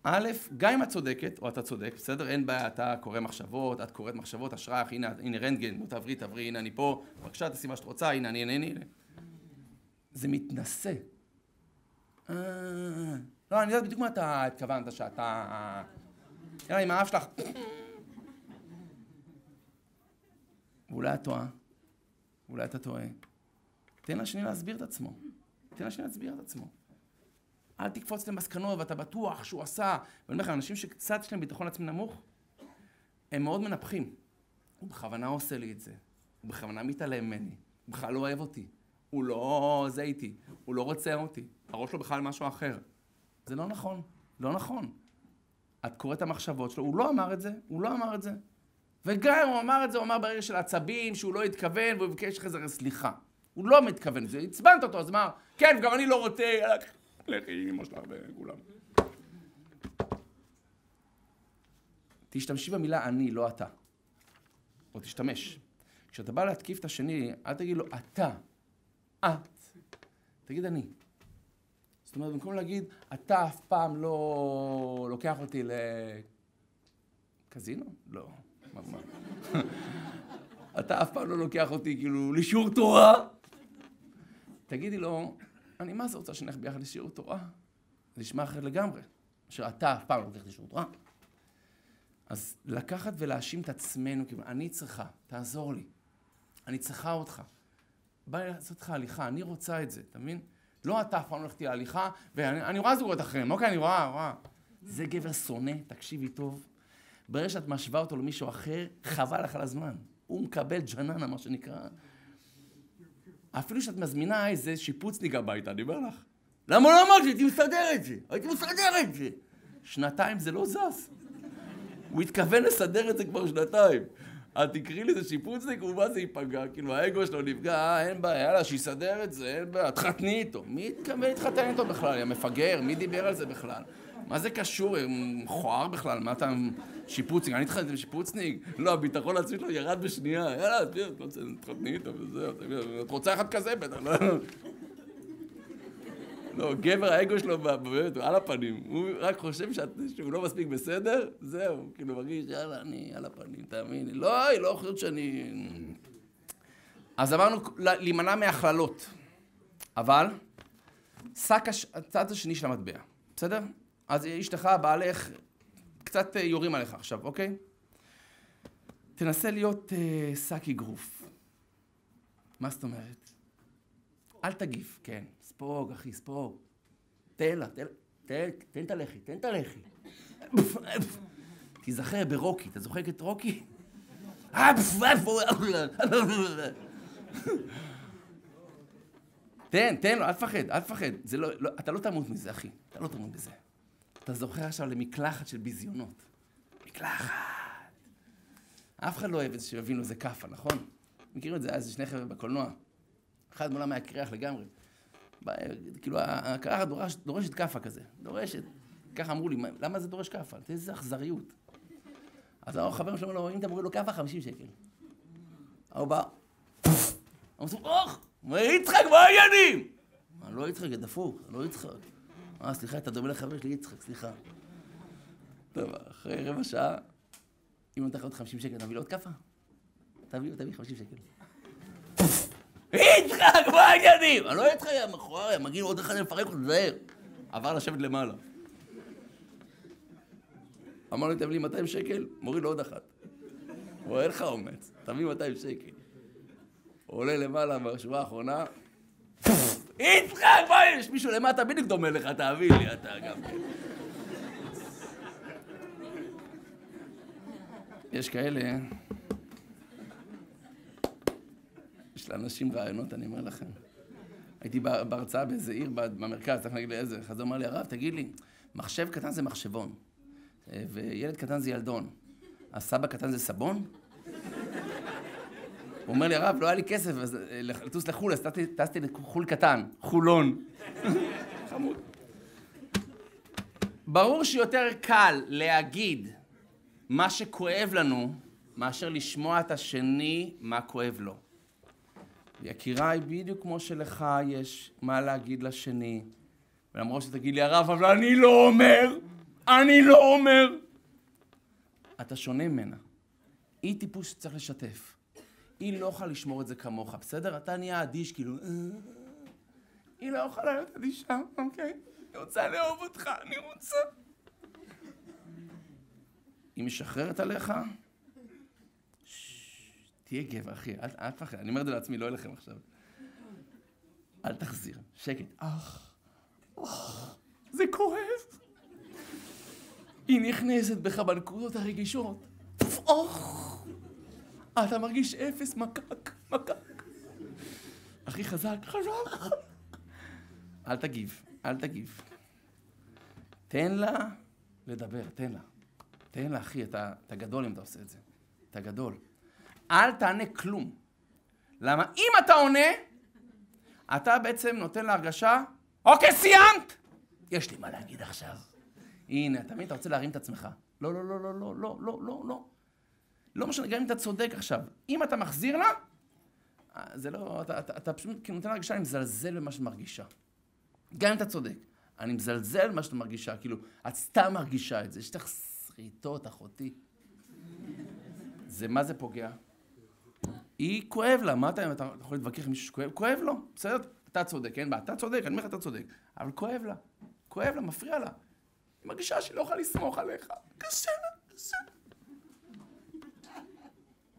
א', גם אם את צודקת, או אתה צודק, בסדר? אין בעיה, אתה קורא מחשבות, את קוראת מחשבות, אשרייך, הנה רנטגן, תעברי, הנה אני פה, בבקשה, תעשי מה שאת רוצה, הנה. זה מתנשא. לא, אני יודעת בדיוק מה אתה התכוונת, שאתה... יאללה, עם האף שלך. ואולי את טועה, אולי אתה טועה. תן לשני להסביר את עצמו. אל תקפוץ למסקנות, ואתה בטוח שהוא עשה. ואני אומר לך, אנשים שקצת יש להם ביטחון עצמי נמוך, הם מאוד מנפחים. הוא בכוונה עושה לי את זה. הוא בכוונה מתעלם ממני. הוא בכלל לא אוהב אותי. הוא לא זה איתי. הוא לא רוצה אותי. הראש לו בכלל משהו אחר. זה לא נכון. לא נכון. את קוראת את המחשבות שלו, הוא לא אמר את זה. וגם הוא אמר את זה, הוא אמר ברגע של עצבים, שהוא לא התכוון, והוא ביקש חזר סליחה. הוא לא מתכוון, זה הצבנת אותו, אז אמר, כן, וגם אני לא רוצה, לכי, אמא שלך וכולם. תשתמשי במילה אני, לא אתה. או תשתמש. כשאתה בא להתקיף את השני, אל תגיד לו, אתה, את. תגיד אני. זאת אומרת, במקום להגיד, אתה אף פעם לא לוקח אותי לקזינו? לא. מה? אתה אף פעם לא לוקח אותי כאילו לשיעור תורה. תגידי לו, אני מה זה רוצה שנלך ביחד לשיעור תורה? זה נשמע אחרת לגמרי. אשר אתה אף פעם לא לוקח לשיעור תורה. אז לקחת ולהאשים את עצמנו, כאילו, אני צריכה, תעזור לי. אני צריכה אותך. בא לי לעשות לך הליכה, אני רוצה את זה, אתה מבין? לא אתה אף פעם הולכתי להליכה, ואני רואה זוגות אחרים, אוקיי, אני רואה. זה גבר שונא, תקשיבי טוב. ברגע שאת משווה אותו למישהו אחר, חבל לך על הזמן. הוא מקבל ג'ננה, מה שנקרא. אפילו שאת מזמינה איזה שיפוצניק הביתה, אני אומר לך. למה לא אמרתי? הייתי מסדר את זה. שנתיים זה לא זז. הוא התכוון לסדר את זה כבר שנתיים. את תקראי לי זה שיפוצניק, ומה זה ייפגע? כאילו, האגו שלו נפגע, אין בעיה, יאללה, שיסדר את זה, אין בעיה, תחתני איתו. מי התכוון להתחתן איתו בכלל? המפגר, מי דיבר על זה בכלל? מה זה קשור? מכוער בכלל? מה אתה שיפוצניק? אני התחתנתי עם שיפוצניק? לא, הביטחון העצמי שלו ירד בשנייה. יאללה, תחתני איתו וזהו. את רוצה אחד כזה? בטח, לא. לא, גבר האגו שלו באמת, הוא על הפנים. הוא רק חושב שהוא לא מספיק בסדר, זהו. כאילו מרגיש, יאללה, אני על הפנים, תאמין לי. לא, היא לא חושבת שאני... אז אמרנו להימנע מהכללות. אבל שק הצד השני של המטבע, בסדר? אז אשתך, בעלך, קצת יורים עליך עכשיו, אוקיי? תנסה להיות שק אגרוף. מה זאת אומרת? אל תגיב, כן. ספוג, אחי, ספוג. תן את הלחי, תן את הלחי. תיזכר ברוקי, אתה זוכר את רוקי? תן לו, אל תפחד, אל תפחד. אתה לא תמות מזה, אחי. אתה לא תמות מזה. אתה זוכר עכשיו למקלחת של ביזיונות. מקלחת. אף אחד לא אוהב את זה שיבינו זה קפה, נכון? מכירו את זה, אז שני חבר'ה בקולנוע. אחד מולם היה קריח לגמרי. כאילו, הקרחת דורשת קפה כזה. דורשת. ככה אמרו לי, למה זה דורש קפה? איזה אכזריות. אז החברים שלנו אמרו לו, אם תמרו לו קפה, 50 שקל. הוא בא. אמרו, אוח! יצחק, מה העניינים? אני לא יצחק, דפוק, אני לא יצחק. סליחה, אתה דומה לחבר שלי יצחק, סליחה. טוב, אחרי רבע שעה, אם נתן לך עוד 50 שקל, נביא לו עוד קפה? תביא 50 שקל. יצחק, מה העניינים? אני לא יצחק, מכוער, מגיע עוד אחד לפרק אותו, תזהר. עבר לשבת למעלה. אמר לי, תביא לי 200 שקל, מוריד לו עוד אחת. הוא אין לך אומץ, תביא 200 שקל. הוא עולה למעלה בשורה האחרונה. יצחק, מה יש? מישהו למטה בדיוק דומה לך, תביא לי, אתה גם כן. יש כאלה, יש לאנשים רעיונות, אני אומר לכם. הייתי בהרצאה באיזה עיר במרכז, צריך להגיד לי איזה, אז הוא אמר לי, הרב, תגיד לי, מחשב קטן זה מחשבון, וילד קטן זה ילדון, הסבא קטן זה סבון? הוא אומר לי, הרב, לא היה לי כסף לטוס לחול, אז טסתי לחול קטן, חולון. חמוד. ברור שיותר קל להגיד מה שכואב לנו, מאשר לשמוע את השני מה כואב לו. יקיריי, בדיוק כמו שלך יש מה להגיד לשני, ולמרות שתגיד לי, הרב, אבל אני לא אומר. אתה שונה ממנה. היא טיפוס שצריך לשתף. היא לא יכולה לשמור את זה כמוך, בסדר? אתה נהיה אדיש, כאילו... היא לא יכולה להיות אדישה, אוקיי? אני רוצה לאהוב אותך, אני רוצה. היא משחררת עליך? תהיה גבר, אחי, אל תפחד. אני אומר את זה לעצמי, לא אליכם עכשיו. אל תחזיר, שקט. זה כואב. היא נכנסת בך בנקודות הרגישות. אתה מרגיש אפס, מקק. הכי חזק. אל תגיב. תן לה לדבר, תן לה, אחי, אתה גדול אם אתה עושה את זה. אתה גדול. אל תענה כלום. למה? אם אתה עונה, אתה בעצם נותן לה הרגשה, אוקיי, סיימת! יש לי מה להגיד עכשיו. הנה, אתה מבין, אתה רוצה להרים את עצמך. לא. לא משנה, גם אם אתה צודק עכשיו. אם אתה מחזיר לה, זה לא, אתה פשוט נותן הרגשה, אני מזלזל במה שאת מרגישה. גם אם אתה צודק, אני מזלזל במה שאת מרגישה, כאילו, את סתם מרגישה את זה. יש לך שריטות, אחותי. מה זה פוגע? היא כואב לה, מה אתה יכול להתווכח עם מישהו שכואב? כואב לו, בסדר? אתה צודק, אין בה, אתה צודק, אני אומר לך, אתה צודק. אבל כואב לה, מפריע לה. היא מרגישה שהיא לא יכולה לסמוך עליך. קשה לה.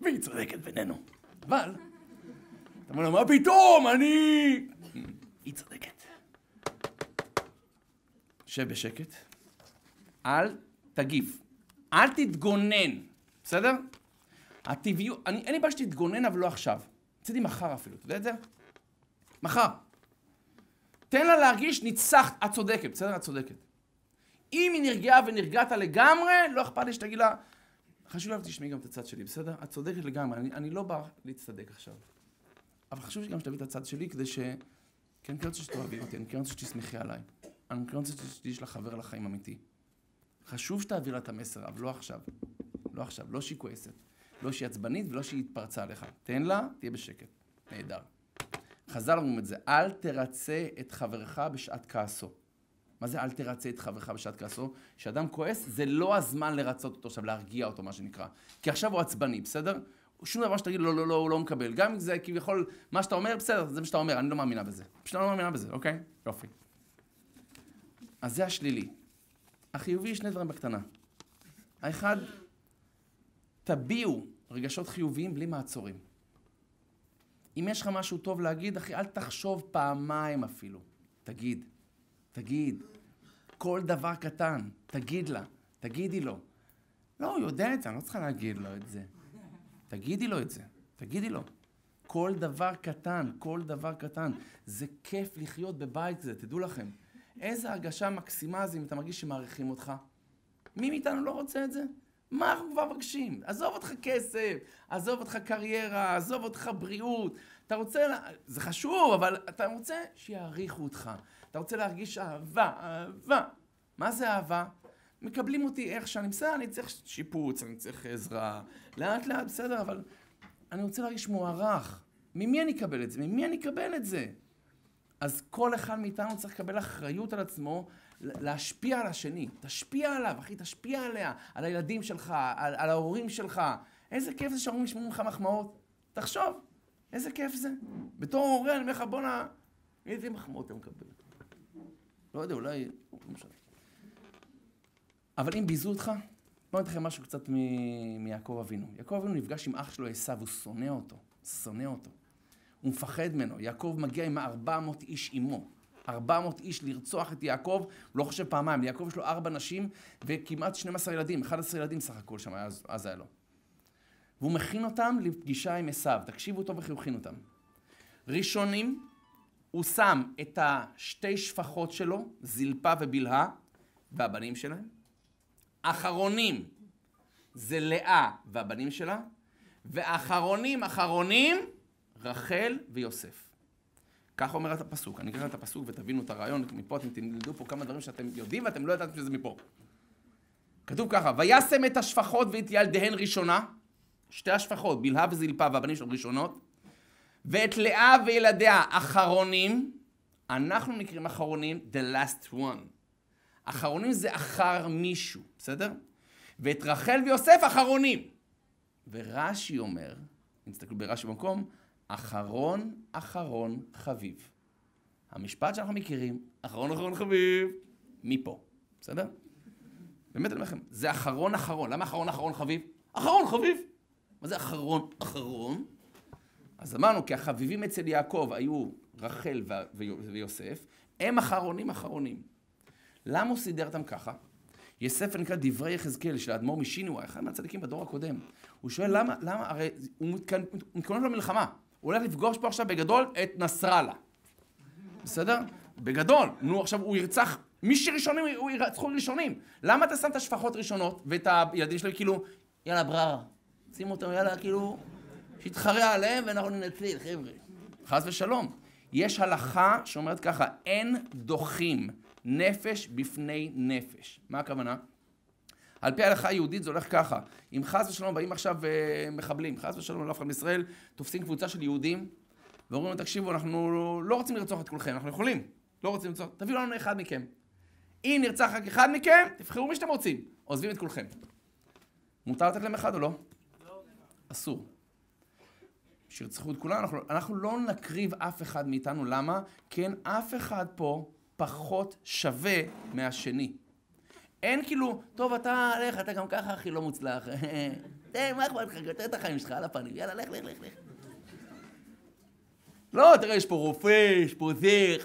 והיא צודקת בינינו. אבל, אתה אומר לה, מה פתאום, היא צודקת. שב בשקט. אל תגיב. אל תתגונן. בסדר? הטבעיות, אין לי בעיה שתתגונן, אבל לא עכשיו. רציתי מחר אפילו, אתה יודע את זה? מחר. תן לה להרגיש, ניצחת, את צודקת, בסדר? את צודקת. אם היא נרגעה ונרגעת לגמרי, לא אכפת לי שתגיד לה, חשוב לה תשמעי גם את הצד שלי, בסדר? את צודקת לגמרי, אני לא בא להצטדק עכשיו. אבל חשוב שגם שתביא את הצד שלי, כדי כי אני כן רוצה שתאהבי אותי, אני כן רוצה שתשמחי עליי. אני כן רוצה שתהיי לך חבר לחיים אמיתי. חשוב שתעביר לה את המסר, אבל לא עכשיו. לא שהיא כועסת. לא שהיא עצבנית ולא שהיא התפרצה עליך. תן לה, תהיה בשקט. נהדר. חז"ל אומרים את זה, אל תרצה את חברך בשעת כעסו. מה זה אל תרצה את חברך בשעת כעסו? כשאדם כועס, זה לא הזמן לרצות אותו עכשיו, להרגיע אותו, מה שנקרא. כי עכשיו הוא עצבני, בסדר? שום דבר שתגיד, לא, הוא לא מקבל. גם אם זה כביכול, מה שאתה אומר, בסדר, זה מה שאתה אומר, אני לא מאמינה בזה. פשוט לא מאמינה בזה, אוקיי? יופי. אז זה השלילי. החיובי, שני דברים בקטנה. האחד, תביעו רגשות חיוביים בלי מעצורים. אם יש לך משהו טוב להגיד, אחי, אל תחשוב פעמיים אפילו. תגיד. כל דבר קטן, תגיד לה, תגידי לו. לא, הוא יודע את זה, אני לא צריכה להגיד לו את זה. תגידי לו את זה, תגידי לו. כל דבר קטן. זה כיף לחיות בבית כזה, תדעו לכם. איזה הרגשה מקסימה זה אם אתה מרגיש שמעריכים אותך. מי מאיתנו לא רוצה את זה? מה אנחנו כבר מבקשים? עזוב אותך כסף, עזוב אותך קריירה, עזוב אותך בריאות. אתה רוצה, זה חשוב, אבל אתה רוצה שיעריכו אותך. אתה רוצה להרגיש אהבה. מה זה אהבה? מקבלים אותי איך שאני בסדר, אני צריך שיפוץ, אני צריך עזרה. לאט, בסדר, אבל אני רוצה להרגיש מוערך. ממי אני אקבל את זה? אז כל אחד מאיתנו צריך לקבל אחריות על עצמו, להשפיע על השני. תשפיע עליו, אחי, תשפיע עליה, על הילדים שלך, על ההורים שלך. איזה כיף זה שההורים ישמעו ממך מחמאות. תחשוב, איזה כיף זה. בתור הורה, אני אומר לך, בוא'נה, איזה מחמאות אתה מקבל. לא יודע, אולי... אבל אם ביזו אותך, בואו נתחיל משהו קצת מיעקב אבינו. יעקב אבינו נפגש עם אח שלו עשיו, הוא שונא אותו. הוא מפחד ממנו. יעקב מגיע עם 400 איש עמו. 400 איש לרצוח את יעקב, הוא לא חושב פעמיים. ליעקב יש לו 4 נשים וכמעט 12 ילדים, 11 ילדים סך הכל שם, אז היה לו. והוא מכין אותם לפגישה עם עשיו. תקשיבו טוב איך הוא מכין אותם. ראשונים, הוא שם את השתי שפחות שלו, זלפה ובלהה, והבנים שלהם. אחרונים, זה לאה והבנים שלה. ואחרונים, רחל ויוסף. כך אומר את הפסוק. אני אקרא את הפסוק ותבינו את הרעיון. מפה אתם תלמדו פה כמה דברים שאתם יודעים ואתם לא ידעתם שזה מפה. כתוב ככה, וישם את השפחות ואת ילדיהן ראשונה, שתי השפחות, בלהה וזלפה והבנים שלהם ראשונות, ואת לאה וילדיה אחרונים, אנחנו נקראים אחרונים, the last one. אחרונים זה אחר מישהו, בסדר? ואת רחל ויוסף אחרונים. ורש"י אומר, אם תסתכלו ברש"י במקום, אחרון חביב. המשפט שאנחנו מכירים, אחרון חביב, מפה, בסדר? באמת אני אומר לכם, זה אחרון. למה אחרון חביב? אחרון חביב. מה זה אחרון? אז אמרנו, כי החביבים אצל יעקב היו רחל ויוסף, הם אחרונים. למה הוא סידר אותם ככה? יש ספר נקרא דברי יחזקאל של האדמו"ר משינוע, אחד מהצדיקים בדור הקודם. הוא שואל למה, הרי הוא מתכונן למלחמה. הוא הולך לפגוש פה עכשיו בגדול את נסראללה. בסדר? בגדול. נו, עכשיו הוא ירצח, מי שראשונים, הוא ירצחו ראשונים. למה אתה שם את השפחות ראשונות ואת הילדים שלהם כאילו, יאללה בררה, שימו אותם, יאללה כאילו, שיתחרע עליהם ואנחנו ננצל, חבר'ה. חס ושלום. יש הלכה שאומרת ככה, אין דוחים נפש בפני נפש. מה הכוונה? על פי ההלכה היהודית זה הולך ככה. אם חס ושלום באים עכשיו מחבלים, חס ושלום לא אף אחד מישראל, תופסים קבוצה של יהודים, ואומרים, תקשיבו, אנחנו לא רוצים לרצוח את כולכם, אנחנו יכולים. לא רוצים לרצוח, תביאו לנו אחד מכם. אם נרצח רק אחד מכם, תבחרו מי שאתם רוצים. עוזבים את כולכם. מותר לתת להם אחד או לא? לא. אסור. שירצחו את כולם, אנחנו לא נקריב אף אחד מאיתנו. למה? כן, אף אחד פה פחות שווה מהשני. אין כאילו, טוב, אתה הלך, אתה גם ככה הכי לא מוצלח. מה אכפת לך? תראה את החיים שלך על הפנים. יאללה, לך. לא, תראה, יש פה רופא, יש פה זה.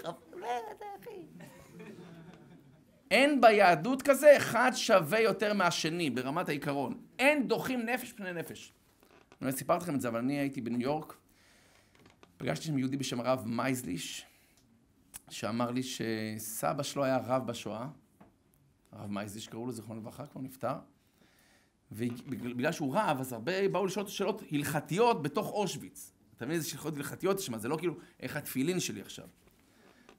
אין ביהדות כזה אחד שווה יותר מהשני, ברמת העיקרון. אין דוחים נפש פני נפש. אני סיפרתי לכם את זה, אבל אני הייתי בניו יורק. פגשתי שם יהודי בשם הרב מייזליש, שאמר לי שסבא שלו היה רב בשואה. הרב מייזליש, קראו לו זיכרונו לברכה, כבר נפטר. ובגלל שהוא רב, אז הרבה באו לשאול שאלות הלכתיות בתוך אושוויץ. אתה מבין איזה שאלות הלכתיות יש שם, זה לא כאילו איך התפילין שלי עכשיו.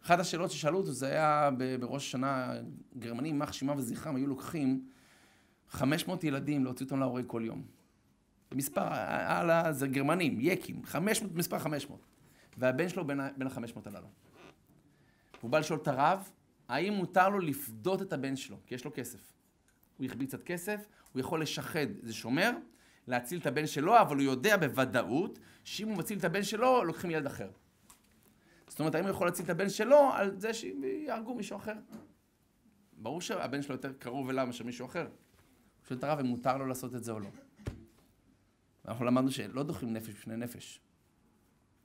אחת השאלות ששאלו אותו, זה היה בראש השנה גרמנים, יימח שמם וזכרם, היו לוקחים 500 ילדים להוציא אותם להורג כל יום. מספר, זה גרמנים, יקים, 500, מספר 500. והבן שלו בין ה-500 הללו. הוא בא לשאול את הרב, האם מותר לו לפדות את הבן שלו? כי יש לו כסף. הוא יחביא קצת כסף, הוא יכול לשחד איזה שומר, להציל את הבן שלו, אבל הוא יודע בוודאות שאם הוא מציל את הבן שלו, לוקחים ילד אחר. זאת אומרת, האם הוא יכול להציל את הבן שלו על זה שיהרגו מישהו אחר? ברור שהבן שלו יותר קרוב אליו מאשר מישהו אחר. הוא שואל את הרב אם מותר לו לעשות את זה או לא. אנחנו למדנו שלא דוחים נפש בפני נפש.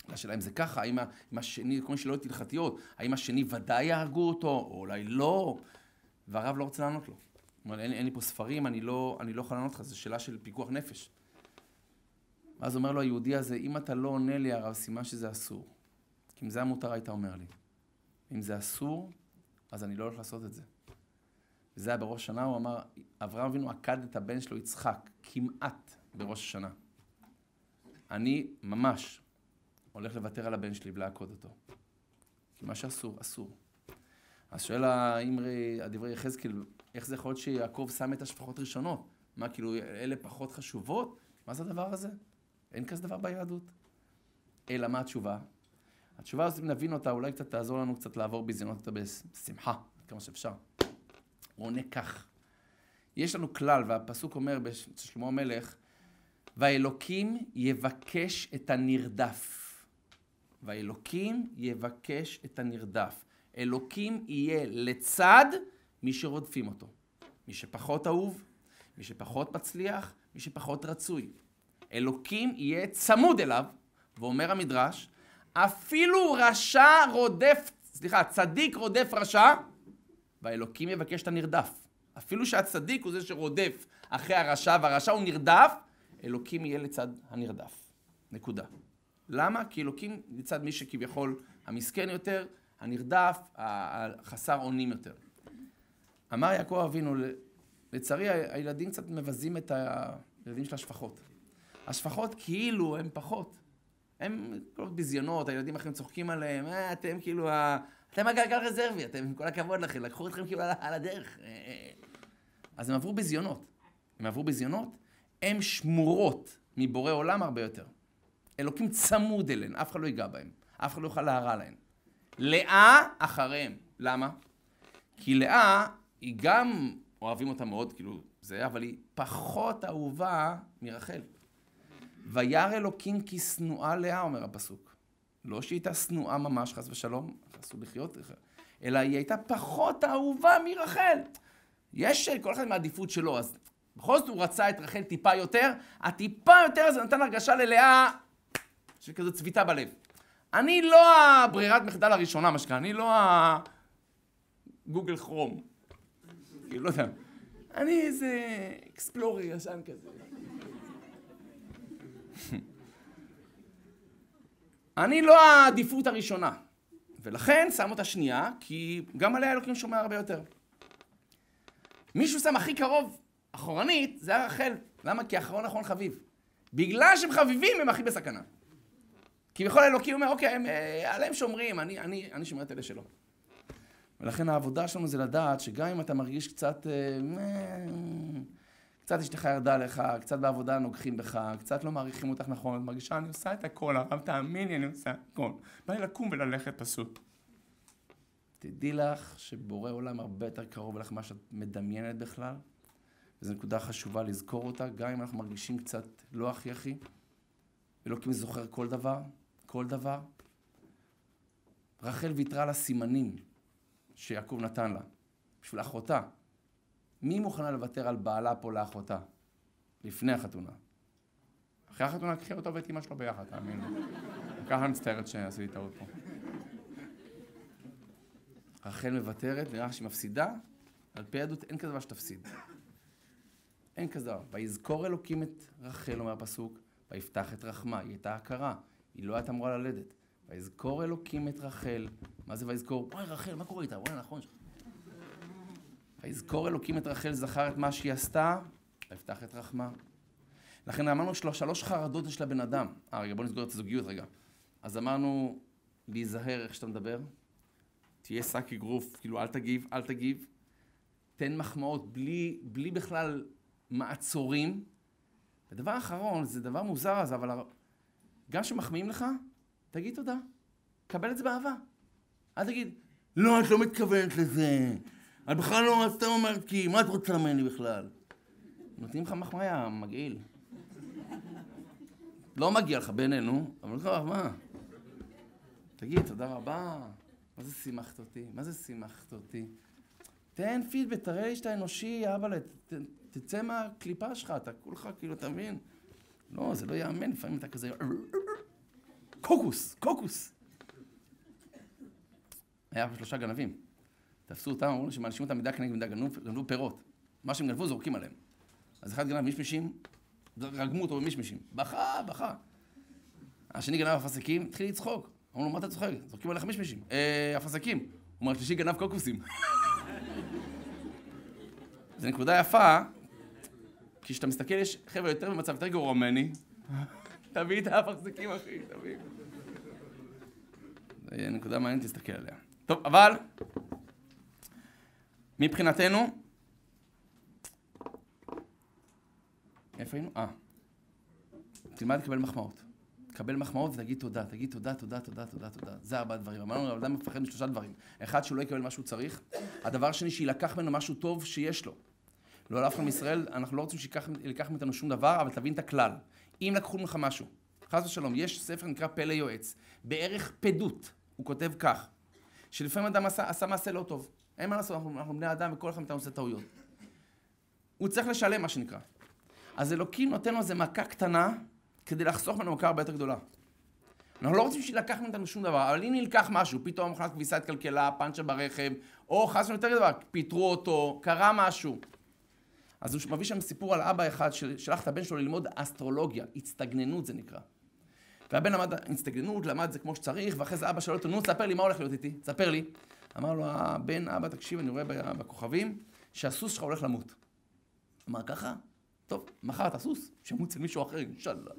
השאלה אם זה ככה, האם השני, כל מיני שאלות הלכתיות, האם השני ודאי יהרגו אותו, או אולי לא, והרב לא רוצה לענות לו. הוא אומר, אין לי פה ספרים, אני לא יכול לענות לך, זו שאלה של פיקוח נפש. ואז אומר לו היהודי הזה, אם אתה לא עונה לי הרב, סימן שזה אסור. כי אם זה המותר היית אומר לי. אם זה אסור, אז אני לא הולך לעשות את זה. וזה היה בראש השנה, הוא אמר, אברהם אבינו עקד את הבן שלו יצחק, כמעט בראש השנה. אני ממש הולך לוותר על הבן שלי ולעקוד אותו. כי מה שאסור, אסור. אז שואל הדברי יחזקאל, איך זה יכול להיות שיעקב שם את השפחות ראשונות? מה, כאילו, אלה פחות חשובות? מה זה הדבר הזה? אין כזה דבר ביהדות. אלא מה התשובה? התשובה הזאת, אם נבין אותה, אולי קצת תעזור לנו קצת לעבור בזיונות אותה בשמחה, כמה שאפשר. הוא עונה כך. יש לנו כלל, והפסוק אומר בשלמה המלך, והאלוקים יבקש את הנרדף. והאלוקים יבקש את הנרדף. אלוקים יהיה לצד מי שרודפים אותו. מי שפחות אהוב, מי שפחות מצליח, מי שפחות רצוי. אלוקים יהיה צמוד אליו, ואומר המדרש, אפילו צדיק רודף רשע, והאלוקים יבקש את הנרדף. אפילו שהצדיק הוא זה שרודף אחרי הרשע, והרשע הוא נרדף, אלוקים יהיה לצד הנרדף. נקודה. למה? כי אלוקים לצד מי שכביכול המסכן יותר, הנרדף, החסר אונים יותר. אמר יעקב אבינו, לצערי הילדים קצת מבזים את הילדים של השפחות. השפחות כאילו הם פחות. הם כל בזיונות, הילדים אחרים צוחקים עליהם, אתם כאילו, אתם הגלגל רזרבי, אתם עם כל הכבוד לכם, לקחו אתכם כאילו על הדרך. אז הם עברו בזיונות. הם שמורות מבורא עולם הרבה יותר. אלוקים צמוד אליהן, אף אחד לא ייגע בהם, אף אחד לא יוכל להרע להן. לאה אחריהם. למה? כי לאה היא גם, אוהבים אותה מאוד, כאילו זה, אבל היא פחות אהובה מרחל. וירא אלוקים כי שנואה לאה, אומר הפסוק. לא שהיא הייתה שנואה ממש, חס ושלום, חסו לחיות, אלא היא הייתה פחות אהובה מרחל. יש כל אחד מהעדיפות שלו, אז בכל זאת הוא רצה את רחל טיפה יותר, הטיפה יותר זה נתן הרגשה ללאה, שכזו צביטה בלב. אני לא הברירת מחדל הראשונה, משקע, אני לא הגוגל כרום. כאילו, לא יודע. אני איזה אקספלורי ישן כזה. אני לא העדיפות הראשונה. ולכן שם אותה שנייה, כי גם עליה אלוקים שומע הרבה יותר. מישהו שם הכי קרוב, אחורנית, זה הרחל. למה? כי אחרון חביב. בגלל שהם חביבים, הם הכי בסכנה. כי בכל אלוקים אומר, אוקיי, עליהם שומרים, אני שומר את אלה שלו. ולכן העבודה שלנו זה לדעת שגם אם אתה מרגיש קצת אשתך ירדה לך, קצת בעבודה נוגחים בך, קצת לא מעריכים אותך נכון, את מרגישה, אני עושה את הכל, הרב תאמין לי, אני עושה הכל. בא לי לקום וללכת פשוט. תדעי לך שבורא עולם הרבה יותר קרוב לך מה שאת מדמיינת בכלל, וזו נקודה חשובה לזכור אותה, גם אם אנחנו מרגישים קצת לא הכי, אלוקים זוכר כל דבר. רחל ויתרה על הסימנים שיעקב נתן לה, בשביל אחותה. מי מוכנה לוותר על בעלה פה לאחותה? לפני החתונה. אחרי החתונה, קחי אותו ואת אמא שלו ביחד, תאמין לי. ככה מצטערת שעשיתי טעות פה. רחל מוותרת, נראה שהיא מפסידה, על פי עדות אין כזה דבר שתפסיד. אין כזה דבר. ויזכור אלוקים את רחל, אומר הפסוק, ויפתח את רחמה, היא הייתה הכרה, היא לא הייתה אמורה ללדת. ויזכור אלוקים את רחל, מה זה ויזכור? וואי רחל, מה קורה איתה? וואי נכון. ויזכור אלוקים את רחל, זכר את מה שהיא עשתה, ויפתח את רחמה. לכן אמרנו 3 חרדות יש לבן אדם. רגע, בוא נסגור את הזוגיות רגע. אז אמרנו, להיזהר איך שאתה מדבר, תהיה שק אגרוף, כאילו אל תגיב. תן מחמאות, בלי בכלל מעצורים. ודבר אחרון, זה דבר מוזר אז, אבל גם שמחמיאים לך, תגיד תודה. קבל את זה באהבה. אל תגיד, לא, את לא מתכוונת לזה. את בכלל לא סתם אומרת כי, מה את רוצה ממני בכלל? נותנים לך מחמאה, מגעיל. לא מגיע לך בינינו, אבל לא, מה? תגיד, תודה רבה. מה זה שימחת אותי? תן פידבק, תראה שאתה אנושי, אבא, תצא מהקליפה שלך, אתה כולך, כאילו, אתה מבין? לא, זה לא יאמן, לפעמים אתה כזה... קוקוס. היה 3 גנבים. תפסו אותם, אמרו לו שמאנשים אותם מידה כנגד מידה, גנבו פירות. מה שהם גנבו, זורקים עליהם. אז אחד גנב מישמישים, רגמו אותו במישמישים. בכה. השני גנב אפסקים, התחיל לצחוק. אמרו לו, מה אתה צוחק? זורקים עליך מישמישים. אפסקים. הוא אומר, השלישי גנב קוקוסים. זו נקודה יפה, כי כשאתה מסתכל, יש חבר'ה יותר במצב יותר גרוע ממני. תביא את האפסקים, אחי, תביא. זו נקודה מעניינת להסתכל עליה. טוב, אבל מבחינתנו, איפה היינו? תלמד לקבל מחמאות. תקבל מחמאות ותגיד תודה, תודה. זה 4 דברים. אמרנו, האדם מפחד מ3 דברים. אחד, שהוא לא יקבל מה שהוא צריך. הדבר שני, שילקח ממנו משהו טוב שיש לו. לא לאף אחד מישראל, אנחנו לא רוצים שילקח מאיתנו שום דבר, אבל תבין את הכלל. אם לקחו ממך משהו, חס ושלום, יש ספר נקרא פלא יועץ. בערך פדות, הוא כותב כך, שלפעמים אדם עשה מעשה לא טוב. אין מה לעשות, אנחנו בני אדם וכל אחד מאיתנו עושה טעויות. הוא צריך לשלם, מה שנקרא. אז אלוקים נותן לו איזה מכה קטנה, כדי לחסוך ממנו מכה הרבה יותר גדולה. אנחנו לא רוצים שילקח מאיתנו שום דבר, אבל אם נלקח משהו, פתאום מכונת כביסה התקלקלה, פאנצ'ה ברכב, או חס ושלום יותר דבר, פיטרו אותו, קרה משהו. אז הוא מביא שם סיפור על אבא אחד ששלח את הבן שלו ללמוד אסטרולוגיה, הצטגננות זה נקרא. והבן למד הצטגננות, למד זה כמו שצריך, ואחרי זה אבא שאל אותו, נו, תספר לי, מה הולך להיות איתי? תספר לי. אמר לו, הבן, אבא, תקשיב, אני רואה בכוכבים שהסוס שלך הולך למות. אמר ככה? טוב, מחר אתה סוס, שמות אצל מישהו אחר, אינשאללה.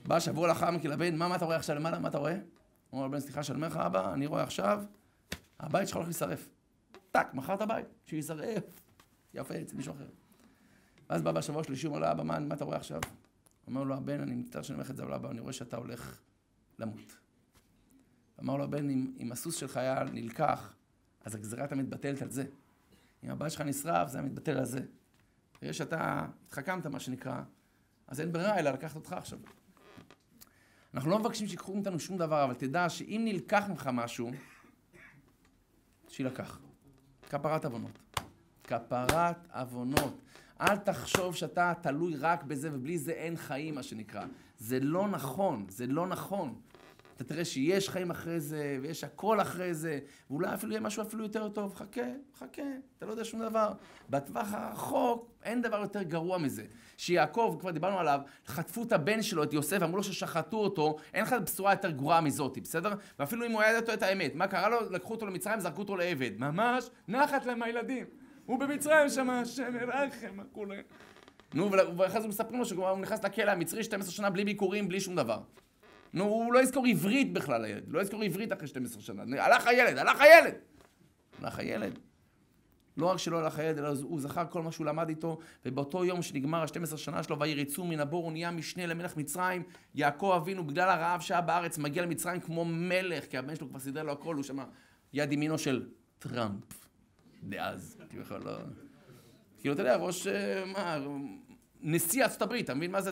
בא שבוע לאחר מכן לבן, מה אתה רואה עכשיו למעלה? מה אתה רואה? אומר לבן, סליחה, שאני אומר לך, אבא, אני רואה עכשיו, הבית שלך הולך להישרף. טק, מחר את הבית, שישרף. יפה, אצל מישהו אחר. ואז בא בשבוע שלישי, אומר לו, אבא, מה אתה רואה עכשיו? אומר לו, הבן, אני מצטער שאני אומר לך את זה, אבל אבא, אני רואה שאתה הולך למות. אמר לו, הבן, אם הסוס שלך היה נלקח, אז הגזרה אתה מתבטלת על זה. אם הבית שלך נשרף, זה היה מתבטל על זה. תראה שאתה התחכמת, מה שנקרא, אז אין ברירה אלא לקחת אותך עכשיו. אנחנו לא מבקשים שיקחו מאיתנו שום דבר, אבל תדע שאם נלקח ממך משהו, שילקח. כפרת עוונות. כפרת עוונות. אל תחשוב שאתה תלוי רק בזה, ובלי זה אין חיים, מה שנקרא. זה לא נכון, זה לא נכון. אתה תראה שיש חיים אחרי זה, ויש הכל אחרי זה, ואולי אפילו יהיה משהו אפילו יותר טוב. חכה, אתה לא יודע שום דבר. בטווח הרחוק אין דבר יותר גרוע מזה. שיעקב, כבר דיברנו עליו, חטפו את הבן שלו, את יוסף, אמרו לו ששחטו אותו, אין לך בשורה יותר גרועה מזאת, בסדר? ואפילו אם הוא היה אותו את האמת, מה קרה לו? לקחו אותו למצרים, זרקו אותו לעבד. ממש נחת להם הילדים. הוא במצרים שם, השם ירחם, מה קורה? נו, ואחרי זה מספרים לו שהוא נכנס לכלא המצרי 12 שנה בלי ביקורים, בלי שום דבר. נו, הוא לא יזכור עברית בכלל, הילד. לא יזכור עברית אחרי 12 שנה. הלך הילד. לא רק שלא הלך הילד, אלא הוא זכר כל מה שהוא למד איתו, ובאותו יום שנגמר ה-12 שנה שלו, ויריצו מן הבור, הוא נהיה משנה למלך מצרים. יעקב אבינו, בגלל הרעב שהיה בארץ, מגיע למצרים כמו מלך, כי הבן שלו כבר סידר לו הכל, הוא שמה יד ימינו של טראמפ. דאז, כאילו, אתה יודע, ראש, נשיא ארצות הברית, אתה מבין מה זה?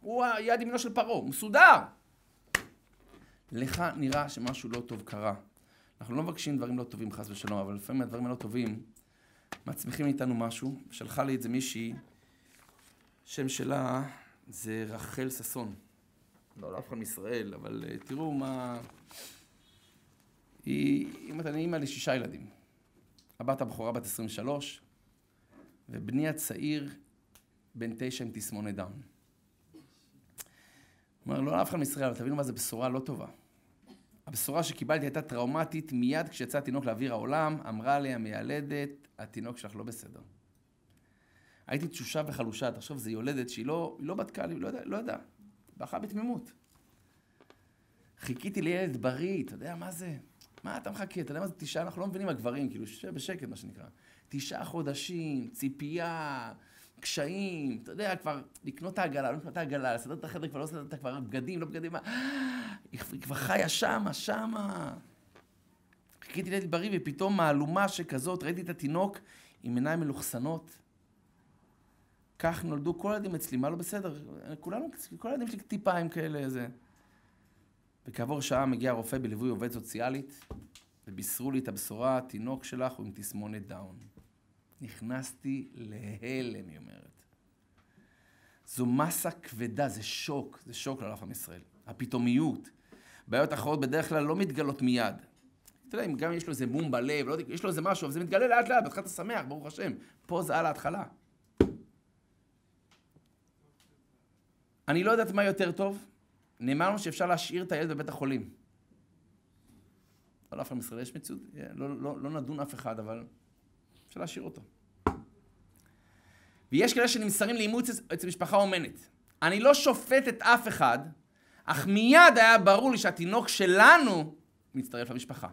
הוא היד ימינו של פרעה, מסודר. לך נראה שמשהו לא טוב קרה. אנחנו לא מבקשים דברים לא טובים, חס ושלום, אבל לפעמים הדברים הלא טובים מצמיחים מאיתנו משהו. שלחה לי את זה מישהי, שם שלה זה רחל ססון. לא אף אחד מישראל, אבל תראו מה... אם אתה אימא ל6 ילדים. הבת הבכורה בת 23, ובני הצעיר בן 9 עם תסמונת דאון. הוא אומר, לא אף אחד מישראל, אבל תבינו מה זה בשורה לא טובה. הבשורה שקיבלתי הייתה טראומטית מיד כשיצא התינוק לאוויר העולם, אמרה לי המיילדת, התינוק שלך לא בסדר. הייתי תשושה וחלושה, תחשוב, זה יולדת שהיא לא בדקה לי, לא יודע, בכה בתמימות. חיכיתי לילד בריא, אתה יודע מה זה? מה אתה מחכה? אתה יודע מה זה 9? אנחנו לא מבינים הגברים, כאילו בשקט מה שנקרא. 9 חודשים, ציפייה, קשיים, אתה יודע, כבר לקנות את העגלה, לא לקנות את העגלה, לסדר את החדר, כבר לא לסדר את כבר בגדים, לא בגדים, היא כבר חיה שמה. חיכיתי לילד בריא, ופתאום מהלומה שכזאת, ראיתי את התינוק עם עיניים מלוכסנות. כך נולדו כל הילדים אצלי, מה לא בסדר? כל הילדים שלי טיפה עם כאלה, זה. וכעבור שעה מגיע רופא בליווי עובד סוציאלית, ובישרו לי את הבשורה, התינוק שלך הוא עם תסמונת דאון. נכנסתי להלם, היא אומרת. זו מסה כבדה, זה שוק לעולם עם ישראל. הפתאומיות, בעיות אחרות בדרך כלל לא מתגלות מיד. אתה יודע, אם גם יש לו איזה בום בלב, לא, יש לו איזה משהו, אבל זה מתגלה לאט לאט, בהתחלה אתה שמח, ברוך השם. פה זה על ההתחלה. אני לא יודעת מה יותר טוב, נאמר לנו שאפשר להשאיר את הילד בבית החולים. לא לאף עם ישראל יש מציאות, לא נדון אף אחד, אבל אפשר להשאיר אותו. ויש כאלה שנמסרים לאימוץ אצל משפחה אומנת. אני לא שופט את אף אחד, אך מיד היה ברור לי שהתינוק שלנו מצטרף למשפחה.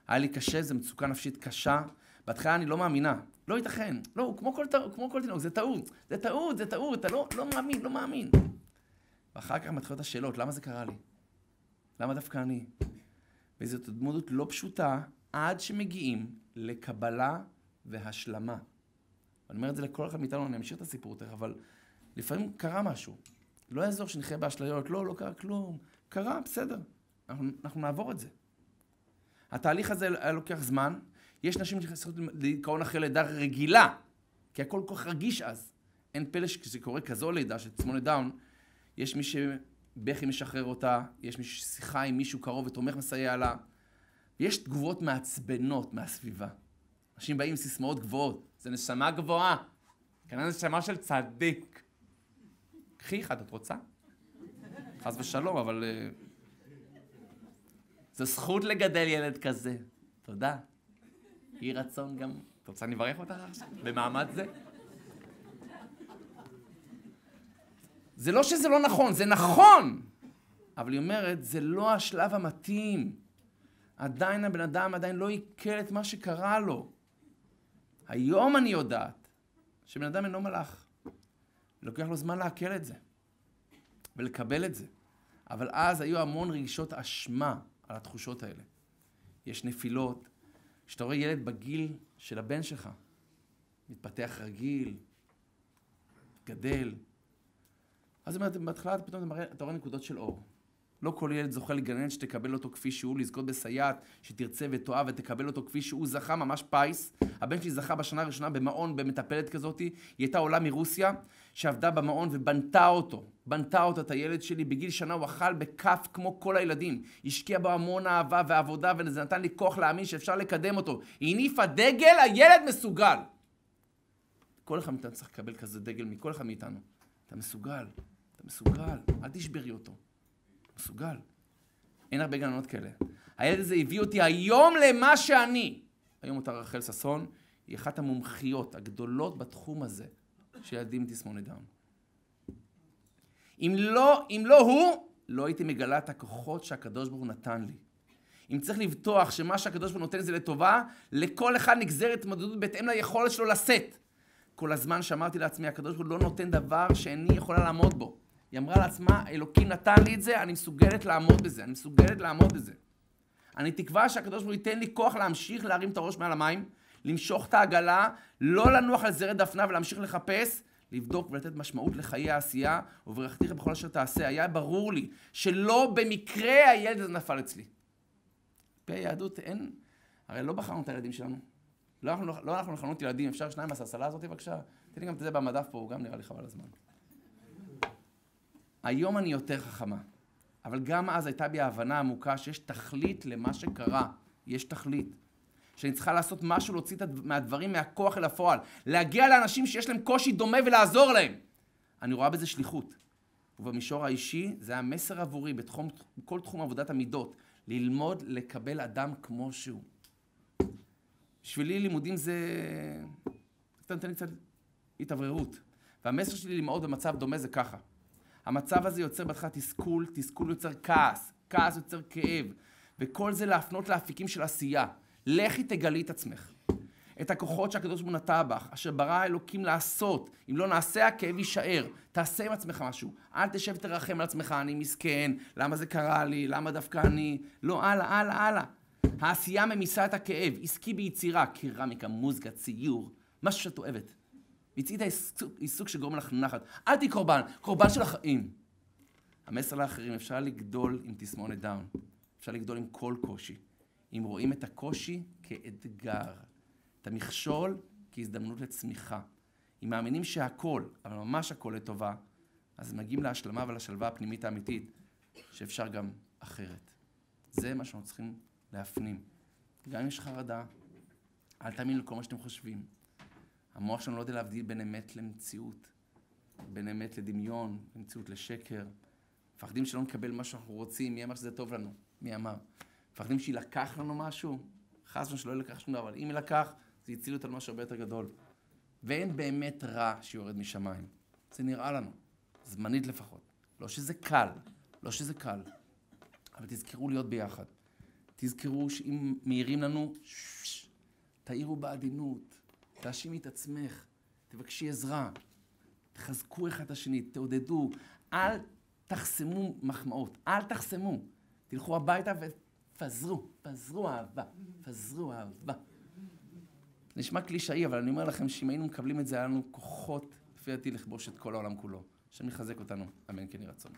היה לי קשה, זו מצוקה נפשית קשה. בהתחלה אני לא מאמינה. לא ייתכן. לא, כמו כל תינוק, זה טעות, אתה לא מאמין. ואחר כך מתחילות השאלות, למה זה קרה לי? למה דווקא אני? וזו התמודדות לא פשוטה, עד שמגיעים לקבלה והשלמה. אני אומר את זה לכל אחד מאיתנו, אני אמשיך את הסיפור תכף, אבל לפעמים קרה משהו. לא יעזור שנחיה באשליות, לא קרה כלום. קרה, בסדר. אנחנו נעבור את זה. התהליך הזה היה לוקח זמן. יש נשים שצריכות להיכון אחרי לידה רגילה, כי הכל כל כך רגיש אז. אין פלא שקורה כזו לידה של תסמונת דאון, יש מי שבכי משחרר אותה, יש מי ששיחה עם מישהו קרוב ותומך מסייע לה. ויש תגובות מעצבנות מהסביבה. אנשים באים עם סיסמאות גבוהות. זה נשמה גבוהה. כנראה נשמה של צדיק. קחי אחד, את רוצה? חס ושלום, אבל... זו זכות לגדל ילד כזה. תודה. יהי רצון גם... את רוצה אני אברך אותך עכשיו? במעמד זה? זה לא שזה לא נכון, זה נכון! אבל היא אומרת, זה לא השלב המתאים. עדיין הבן אדם עדיין לא עיכל את מה שקרה לו. היום אני יודעת שבן אדם אינו מלאך. לוקח לו זמן לעכל את זה ולקבל את זה. אבל אז היו המון רגשות אשמה על התחושות האלה. יש נפילות. כשאתה רואה ילד בגיל של הבן שלך, מתפתח רגיל, גדל. אז בהתחלה פתאום אתה רואה נקודות של אור. לא כל ילד זוכה לגננת שתקבל אותו כפי שהוא, לזכות בסייעת, שתרצה ותאהב ותקבל אותו כפי שהוא זכה, ממש פייס. הבן שלי זכה בשנה הראשונה במעון, במטפלת כזאת. היא הייתה עולה מרוסיה, שעבדה במעון ובנתה אותו, את הילד שלי. בגיל שנה הוא אכל בכף כמו כל הילדים. השקיע בו המון אהבה ועבודה, וזה נתן לי כוח להאמין שאפשר לקדם אותו. היא הניפה דגל, הילד מסוגל. כל אחד מאיתנו צריך לקבל כזה דגל מכל אחד מאיתנו. אתה מסוגל, אל תשברי אותו. מסוגל. אין הרבה גננות כאלה. הילד הזה הביא אותי היום למה שאני. היום אותה רחל ששון, היא אחת המומחיות הגדולות בתחום הזה של ילדים עם תסמונת דאון. אם לא הוא, לא הייתי מגלה את הכוחות שהקדוש ברוך הוא נתן לי. אם צריך לבטוח שמה שהקדוש ברוך הוא נותן זה לטובה, לכל אחד נגזרת התמודדות בהתאם ליכולת שלו לשאת. כל הזמן שאמרתי לעצמי, הקדוש ברוך הוא לא נותן דבר שאיני יכולה לעמוד בו. היא אמרה לעצמה, אלוקים נתן לי את זה, אני מסוגלת לעמוד בזה. אני תקווה שהקדוש ברוך הוא ייתן לי כוח להמשיך להרים את הראש מעל המים, למשוך את העגלה, לא לנוח על זרי דפנה ולהמשיך לחפש, לבדוק ולתת משמעות לחיי העשייה, וברכתיך בכל אשר תעשה. היה ברור לי שלא במקרה הילד הזה נפל אצלי. פי היהדות אין, הרי לא בחרנו את הילדים שלנו. לא אנחנו לחנות ילדים, אפשר שניים מהסלסלה הזאת בבקשה? תן לי גם את זה במדף פה, הוא גם נראה לי חבל הזמן. היום אני יותר חכמה, אבל גם אז הייתה בי ההבנה עמוקה שיש תכלית למה שקרה. יש תכלית. שאני צריכה לעשות משהו, להוציא מהדברים מהכוח אל הפועל. להגיע לאנשים שיש להם קושי דומה ולעזור להם. אני רואה בזה שליחות. ובמישור האישי, זה המסר עבורי בכל תחום עבודת המידות. ללמוד לקבל אדם כמו שהוא. בשבילי לימודים זה... נותן לי קצת התאווררות. והמסר שלי ללמוד במצב דומה זה ככה. המצב הזה יוצר בהתחלה תסכול, תסכול יוצר כעס, כעס יוצר כאב, וכל זה להפנות לאפיקים של עשייה. לכי תגלי את עצמך. את הכוחות שהקדוש ברוך הוא נטע בך, אשר ברא האלוקים לעשות. אם לא נעשה, הכאב יישאר. תעשה עם עצמך משהו. אל תשב ותרחם על עצמך, אני מסכן, למה זה קרה לי, למה דווקא אני... לא, הלאה. העשייה ממיסה את הכאב, עסקי ביצירה, קרמיקה, מוזיקה, ציור, משהו שאת אוהבת. מצאית עיסוק שגורם לך נחת. אל תהי קורבן של החיים. המסר לאחרים, אפשר לגדול עם תסמונת דאון. אפשר לגדול עם כל קושי. אם רואים את הקושי כאתגר, את המכשול כהזדמנות לצמיחה. אם מאמינים שהכל, אבל ממש הכל לטובה, אז מגיעים להשלמה ולשלווה הפנימית האמיתית, שאפשר גם אחרת. זה מה שאנחנו צריכים להפנים. גם אם יש חרדה, אל תאמינו לכל מה שאתם חושבים. המוח שלנו לא יודע להבדיל בין אמת למציאות, בין אמת לדמיון, בין מציאות לשקר. מפחדים שלא נקבל מה שאנחנו רוצים, מי אמר שזה טוב לנו? מי אמר? מפחדים שילקח לנו משהו? חס ושלום שלא ילקח שום דבר, אבל אם ילקח, זה יציל אותנו משהו הרבה יותר גדול. ואין באמת רע שיורד משמיים. זה נראה לנו, זמנית לפחות. לא שזה קל, לא שזה קל. אבל תזכרו להיות ביחד. תזכרו שאם מעירים לנו, תעירו בעדינות, תאשימי את עצמך, תבקשי עזרה, תחזקו אחד את השני, תעודדו, אל תחסמו מחמאות, אל תחסמו. תלכו הביתה ופזרו, פזרו אהבה, פזרו אהבה. נשמע קלישאי, אבל אני אומר לכם שאם היינו מקבלים את זה, היה לנו כוחות, לפי דעתי, לכבוש את כל העולם כולו. השם יחזק אותנו, אמן כן יהי רצון.